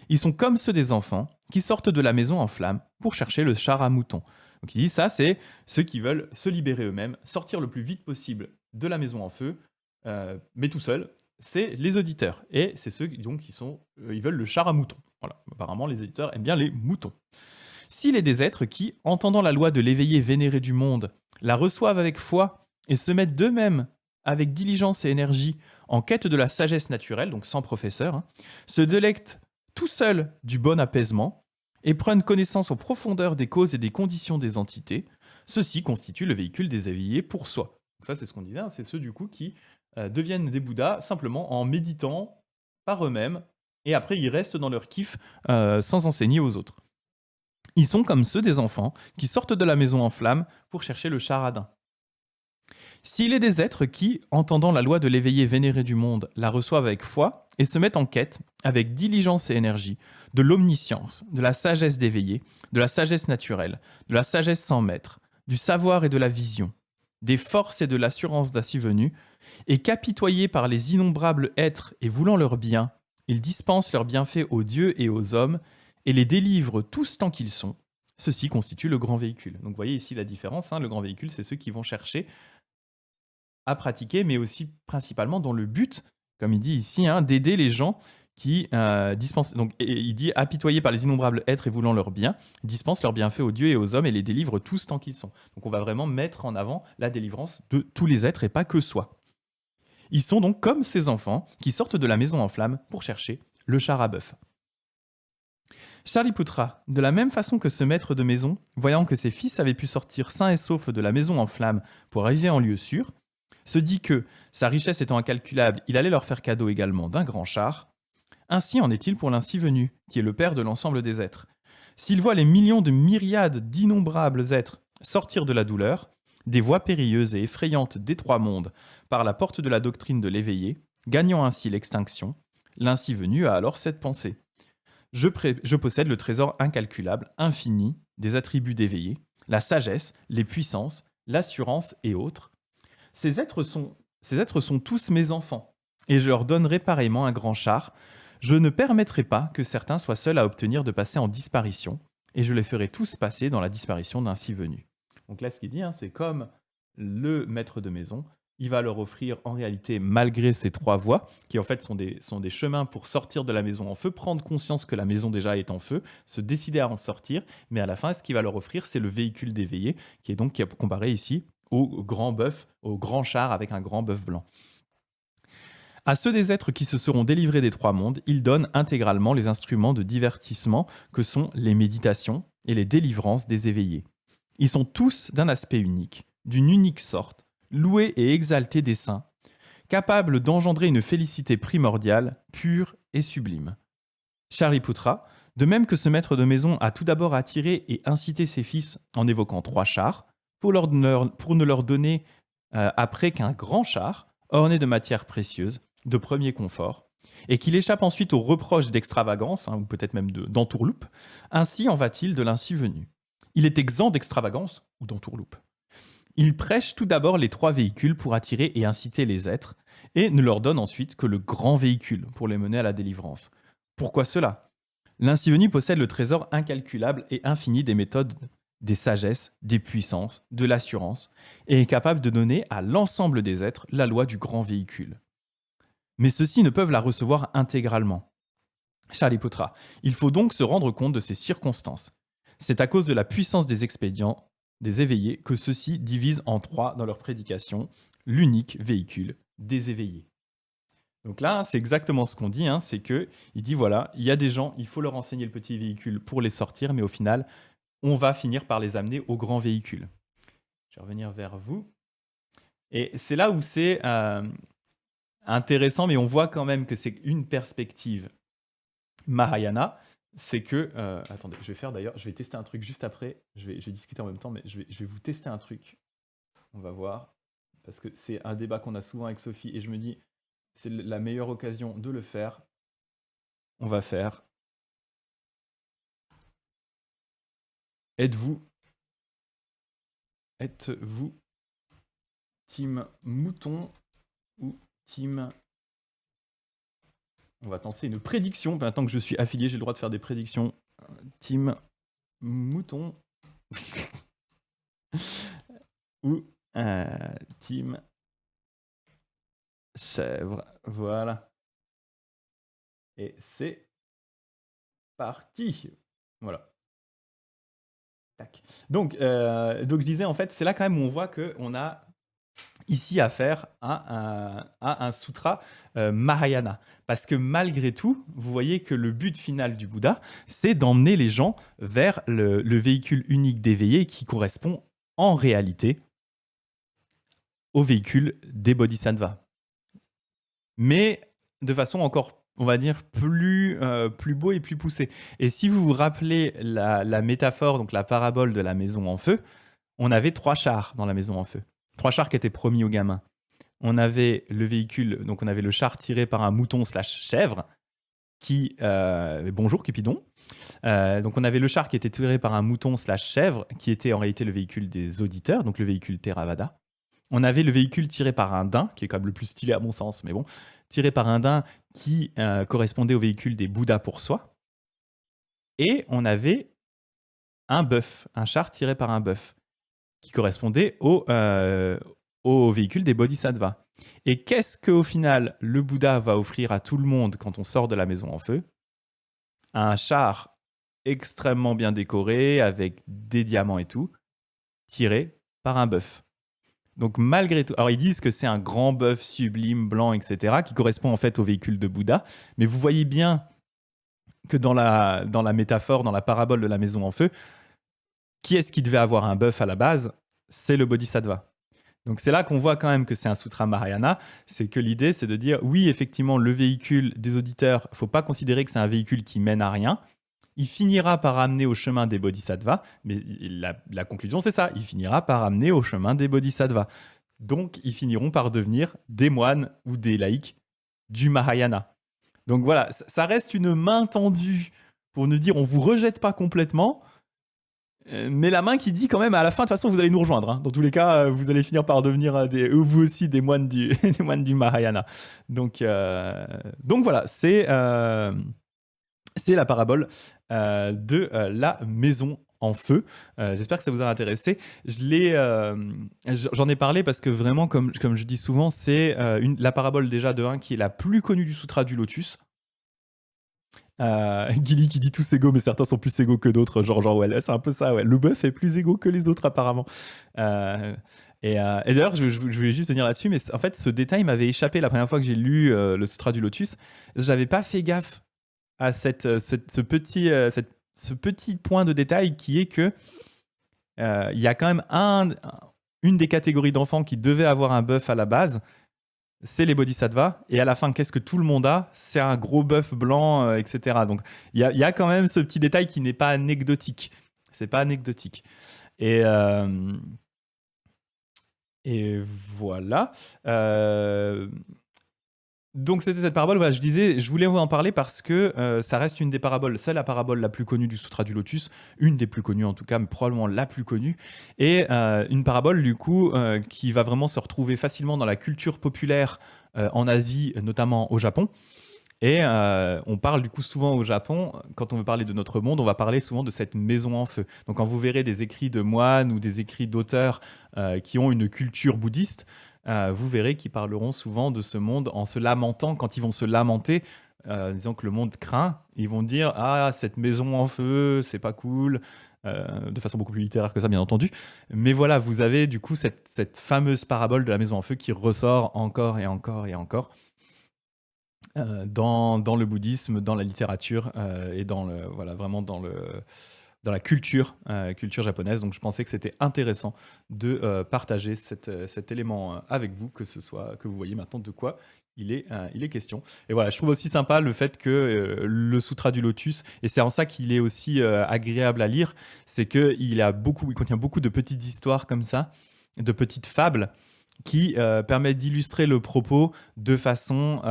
Ils sont comme ceux des enfants qui sortent de la maison en flammes pour chercher le char à mouton. Donc il dit ça, c'est ceux qui veulent se libérer eux-mêmes, sortir le plus vite possible de la maison en feu, mais tout seul, c'est les auditeurs. Et c'est ceux donc, ils veulent le char à mouton. Voilà. Apparemment, les auditeurs aiment bien les moutons. S'il est des êtres qui, entendant la loi de l'éveillé vénéré du monde, la reçoivent avec foi et se mettent d'eux-mêmes avec diligence et énergie en quête de la sagesse naturelle, donc sans professeur, se délectent tout seuls du bon apaisement et prennent connaissance en profondeur des causes et des conditions des entités, ceci constitue le véhicule des éveillés pour soi. Donc ça, c'est ce qu'on disait, c'est ceux du coup qui deviennent des Bouddhas simplement en méditant par eux-mêmes et après ils restent dans leur kiff sans enseigner aux autres. Ils sont comme ceux des enfants qui sortent de la maison en flammes pour chercher le charadin. S'il est des êtres qui, entendant la loi de l'éveillé vénéré du monde, la reçoivent avec foi et se mettent en quête, avec diligence et énergie, de l'omniscience, de la sagesse d'éveillé, de la sagesse naturelle, de la sagesse sans maître, du savoir et de la vision, des forces et de l'assurance d'ainsi venu, et qu'apitoyés par les innombrables êtres et voulant leur bien, ils dispensent leurs bienfaits aux dieux et aux hommes, et les délivrent tous tant qu'ils sont. Ceci constitue le grand véhicule. Donc vous voyez ici la différence, le grand véhicule, c'est ceux qui vont chercher à pratiquer, mais aussi principalement dans le but, comme il dit ici, d'aider les gens qui dispensent. Donc, il dit apitoyés par les innombrables êtres et voulant leur bien, dispensent leurs bienfaits aux dieux et aux hommes et les délivrent tous tant qu'ils sont. Donc, on va vraiment mettre en avant la délivrance de tous les êtres et pas que soi. Ils sont donc comme ces enfants qui sortent de la maison en flammes pour chercher le char à bœuf. Shariputra, de la même façon que ce maître de maison, voyant que ses fils avaient pu sortir sains et saufs de la maison en flammes pour arriver en lieu sûr, se dit que, sa richesse étant incalculable, il allait leur faire cadeau également d'un grand char. Ainsi en est-il pour l'ainsi venu, qui est le père de l'ensemble des êtres. S'il voit les millions de myriades d'innombrables êtres sortir de la douleur, des voies périlleuses et effrayantes des trois mondes, par la porte de la doctrine de l'éveillé, gagnant ainsi l'extinction, l'ainsi venu a alors cette pensée. Je possède le trésor incalculable, infini, des attributs d'éveillé, la sagesse, les puissances, l'assurance et autres. Ces êtres sont tous mes enfants, et je leur donnerai pareillement un grand char. Je ne permettrai pas que certains soient seuls à obtenir de passer en disparition, et je les ferai tous passer dans la disparition d'ainsi venu. Donc là, ce qu'il dit, c'est comme le maître de maison, il va leur offrir en réalité, malgré ces trois voies, qui en fait sont des chemins pour sortir de la maison en feu, prendre conscience que la maison déjà est en feu, se décider à en sortir, mais à la fin, ce qu'il va leur offrir, c'est le véhicule d'éveillé, qui est comparé ici au grand bœuf, au grand char avec un grand bœuf blanc. À ceux des êtres qui se seront délivrés des trois mondes, il donne intégralement les instruments de divertissement que sont les méditations et les délivrances des éveillés. Ils sont tous d'un aspect unique, d'une unique sorte, loués et exaltés des saints, capables d'engendrer une félicité primordiale, pure et sublime. Shariputra, de même que ce maître de maison a tout d'abord attiré et incité ses fils en évoquant trois chars, pour ne leur donner après qu'un grand char, orné de matières précieuses, de premier confort, et qu'il échappe ensuite aux reproches d'extravagance, ou peut-être même d'entourloupe, ainsi en va-t-il de l'ainsi venu. Il est exempt d'extravagance ou d'entourloupe. Il prêche tout d'abord les trois véhicules pour attirer et inciter les êtres, et ne leur donne ensuite que le grand véhicule pour les mener à la délivrance. Pourquoi cela ? L'ainsi venu possède le trésor incalculable et infini des méthodes, des sagesses, des puissances, de l'assurance, et est capable de donner à l'ensemble des êtres la loi du grand véhicule. Mais ceux-ci ne peuvent la recevoir intégralement. Shariputra, il faut donc se rendre compte de ces circonstances. C'est à cause de la puissance des expédients, des éveillés, que ceux-ci divisent en trois dans leur prédication, l'unique véhicule des éveillés. Donc là, c'est exactement ce qu'on dit, c'est que il dit voilà, il y a des gens, il faut leur enseigner le petit véhicule pour les sortir, mais au final, on va finir par les amener au grand véhicule. Je vais revenir vers vous. Et c'est là où c'est intéressant, mais on voit quand même que c'est une perspective Mahayana. C'est que... attendez, je vais tester un truc juste après. Je vais discuter en même temps, mais je vais vous tester un truc. On va voir. Parce que c'est un débat qu'on a souvent avec Sophie, et je me dis, c'est la meilleure occasion de le faire. On va faire... Êtes-vous team mouton ou team... On va tenter une prédiction. Maintenant que je suis affilié, j'ai le droit de faire des prédictions. Team mouton ou team chèvre. Voilà. Et c'est parti. Voilà. Tac. Donc je disais, en fait, c'est là quand même où on voit qu'on a ici affaire à un sutra Mahayana. Parce que malgré tout, vous voyez que le but final du Bouddha, c'est d'emmener les gens vers le véhicule unique d'éveillé qui correspond en réalité au véhicule des bodhisattvas. Mais de façon encore, on va dire, plus beau et plus poussé. Et si vous vous rappelez la métaphore, donc la parabole de la maison en feu, on avait trois chars dans la maison en feu. Trois chars qui étaient promis aux gamins. On avait le véhicule, donc on avait le char tiré par un mouton / chèvre, qui... bonjour Cupidon. Donc on avait le char qui était tiré par un mouton / chèvre, qui était en réalité le véhicule des auditeurs, donc le véhicule Theravada. On avait le véhicule tiré par un daim, qui est quand même le plus stylé à mon sens, mais bon, tiré par un daim qui correspondait au véhicule des Bouddhas pour soi. Et on avait un bœuf, un char tiré par un bœuf, qui correspondait au véhicule des bodhisattvas. Et qu'est-ce qu'au final le Bouddha va offrir à tout le monde quand on sort de la maison en feu ? Un char extrêmement bien décoré, avec des diamants et tout, tiré par un bœuf. Donc malgré tout, alors ils disent que c'est un grand bœuf sublime, blanc, etc., qui correspond en fait au véhicule de Bouddha, mais vous voyez bien que dans la métaphore, dans la parabole de la maison en feu, qui est-ce qui devait avoir un bœuf à la base ? C'est le bodhisattva. Donc c'est là qu'on voit quand même que c'est un sutra Mahayana, c'est que l'idée c'est de dire oui effectivement le véhicule des auditeurs, faut pas considérer que c'est un véhicule qui mène à rien, il finira par amener au chemin des bodhisattvas, mais la conclusion c'est ça, il finira par amener au chemin des bodhisattvas. Donc ils finiront par devenir des moines ou des laïcs du Mahayana. Donc voilà, ça reste une main tendue pour nous dire on vous rejette pas complètement, mais la main qui dit quand même à la fin de toute façon vous allez nous rejoindre, hein. Dans tous les cas vous allez finir par devenir vous aussi des moines du des moines du Mahayana. Donc voilà, c'est la parabole de la maison en feu. J'espère que ça vous a intéressé. J'en ai parlé parce que vraiment, comme je dis souvent, c'est la parabole déjà de 1 qui est la plus connue du Sutra du Lotus. Gilly qui dit tous égaux, mais certains sont plus égaux que d'autres. Genre ouais, c'est un peu ça. Ouais. Le bœuf est plus égaux que les autres apparemment. Et d'ailleurs, je voulais juste venir là-dessus, mais en fait, ce détail m'avait échappé la première fois que j'ai lu le Sutra du Lotus. J'avais pas fait gaffe à ce petit point de détail qui est que il y a quand même une des catégories d'enfants qui devait avoir un bœuf à la base, c'est les bodhisattvas. Et à la fin, qu'est-ce que tout le monde a? C'est un gros bœuf blanc, etc. Donc il y a quand même ce petit détail qui n'est pas anecdotique. C'est pas anecdotique. Et, et voilà. Donc c'était cette parabole, voilà, je disais, je voulais vous en parler parce que ça reste une des paraboles, c'est la parabole la plus connue du Sutra du Lotus, une des plus connues en tout cas, mais probablement la plus connue, et une parabole du coup qui va vraiment se retrouver facilement dans la culture populaire en Asie, notamment au Japon. Et on parle du coup souvent au Japon, quand on veut parler de notre monde, on va parler souvent de cette maison en feu. Donc quand vous verrez des écrits de moines ou des écrits d'auteurs qui ont une culture bouddhiste, vous verrez qu'ils parleront souvent de ce monde en se lamentant. Quand ils vont se lamenter, disant que le monde craint, ils vont dire ah cette maison en feu, c'est pas cool. De façon beaucoup plus littéraire que ça, bien entendu. Mais voilà, vous avez du coup cette fameuse parabole de la maison en feu qui ressort encore et encore et encore dans le bouddhisme, dans la littérature et voilà, vraiment dans la culture japonaise. Donc je pensais que c'était intéressant de partager cet élément avec vous, que vous voyez maintenant de quoi il est question. Et voilà, je trouve aussi sympa le fait que le Sutra du Lotus, et c'est en ça qu'il est aussi agréable à lire, c'est qu'il contient beaucoup de petites histoires comme ça, de petites fables qui permettent d'illustrer le propos de façon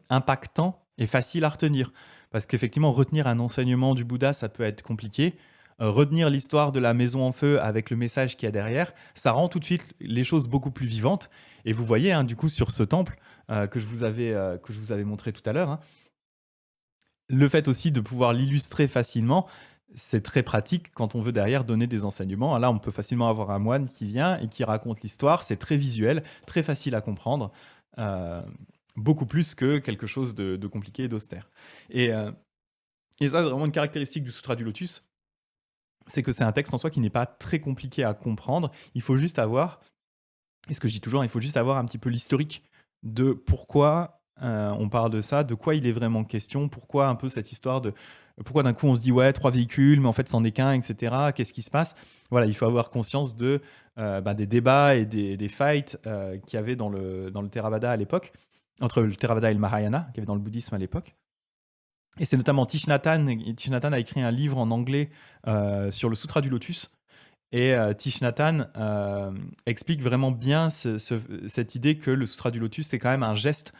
impactante et facile à retenir. Parce qu'effectivement, retenir un enseignement du Bouddha, ça peut être compliqué. Retenir l'histoire de la maison en feu avec le message qu'il y a derrière, ça rend tout de suite les choses beaucoup plus vivantes. Et vous voyez, hein, du coup, sur ce temple que je vous avais montré tout à l'heure, hein, le fait aussi de pouvoir l'illustrer facilement, c'est très pratique quand on veut derrière donner des enseignements. Là, on peut facilement avoir un moine qui vient et qui raconte l'histoire. C'est très visuel, très facile à comprendre, euh, beaucoup plus que quelque chose de compliqué et d'austère. Et ça, c'est vraiment une caractéristique du Sutra du Lotus, c'est que c'est un texte en soi qui n'est pas très compliqué à comprendre. Il faut juste avoir, et ce que je dis toujours, il faut juste avoir un petit peu l'historique de pourquoi on parle de ça, de quoi il est vraiment question, pourquoi un peu cette histoire de... Pourquoi d'un coup on se dit ouais, 3 véhicules, mais en fait c'en est qu'un, etc. Qu'est-ce qui se passe? Voilà, il faut avoir conscience des débats et des fights qu'il y avait dans le Theravada à l'époque, entre le Theravada et le Mahayana, qu'il y avait dans le bouddhisme à l'époque. Et c'est notamment Thich Nhat Hanh. Thich Nhat Hanh a écrit un livre en anglais sur le Sutra du Lotus. Et Thich Nhat Hanh explique vraiment bien cette idée que le Sutra du Lotus, c'est quand même un geste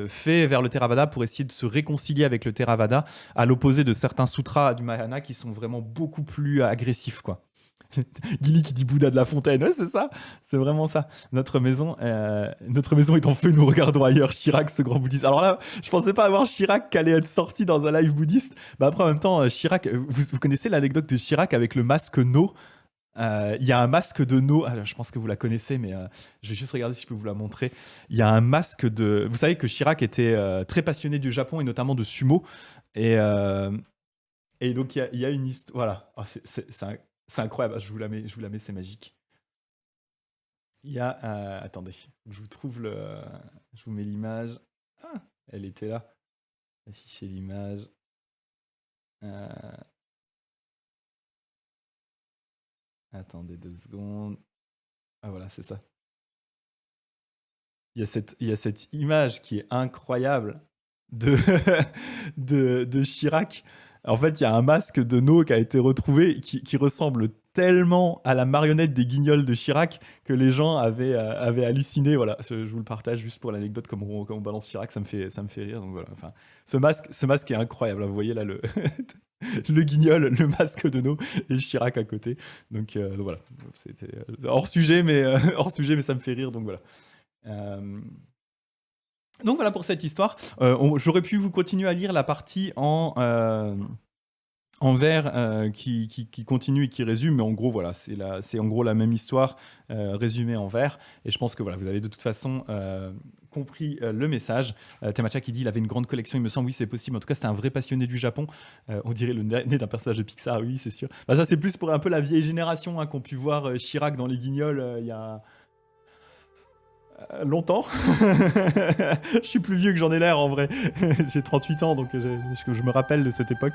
fait vers le Theravada pour essayer de se réconcilier avec le Theravada, à l'opposé de certains sutras du Mahayana qui sont vraiment beaucoup plus agressifs, quoi. Gilly qui dit Bouddha de la fontaine, ouais, c'est ça, c'est vraiment ça. Notre maison est en feu, nous regardons ailleurs. Chirac, ce grand bouddhiste. Alors là, je pensais pas avoir Chirac qui allait être sorti dans un live bouddhiste. Bah après, en même temps, Chirac, vous connaissez l'anecdote de Chirac avec le masque No? Il y a un masque de No. Alors, je pense que vous la connaissez, mais je vais juste regarder si je peux vous la montrer. Il y a un masque de. Vous savez que Chirac était très passionné du Japon et notamment de sumo. Et, euh, et donc, il y a une histoire. Voilà. Oh, c'est incroyable. Ah, je vous la mets, c'est magique. Il y a. Attendez, je vous trouve le. Je vous mets l'image. Ah, elle était là. Afficher l'image. Euh, Attendez 2 secondes. Ah, voilà, c'est ça. il y a cette image qui est incroyable de, de Chirac. En fait, il y a un masque de No qui a été retrouvé qui ressemble tellement à la marionnette des Guignols de Chirac que les gens avaient halluciné. Voilà, je vous le partage juste pour l'anecdote, comme on balance Chirac, ça me fait rire. Donc voilà, enfin, ce masque est incroyable. Vous voyez là le Guignol, le masque de No et Chirac à côté. Donc voilà, c'était hors sujet, mais ça me fait rire. Donc voilà. Euh, donc voilà pour cette histoire. J'aurais pu vous continuer à lire la partie en vers qui continue et qui résume, mais en gros voilà, c'est en gros la même histoire résumée en vers. Et je pense que voilà, vous avez de toute façon compris le message. Temacha qui dit il avait une grande collection, il me semble, oui c'est possible. En tout cas, c'était un vrai passionné du Japon. On dirait le nez d'un personnage de Pixar, oui c'est sûr. Bah, ça c'est plus pour un peu la vieille génération hein, qu'on pu voir Chirac dans les Guignols il y a longtemps. Je suis plus vieux que j'en ai l'air en vrai. J'ai 38 ans, donc je me rappelle de cette époque.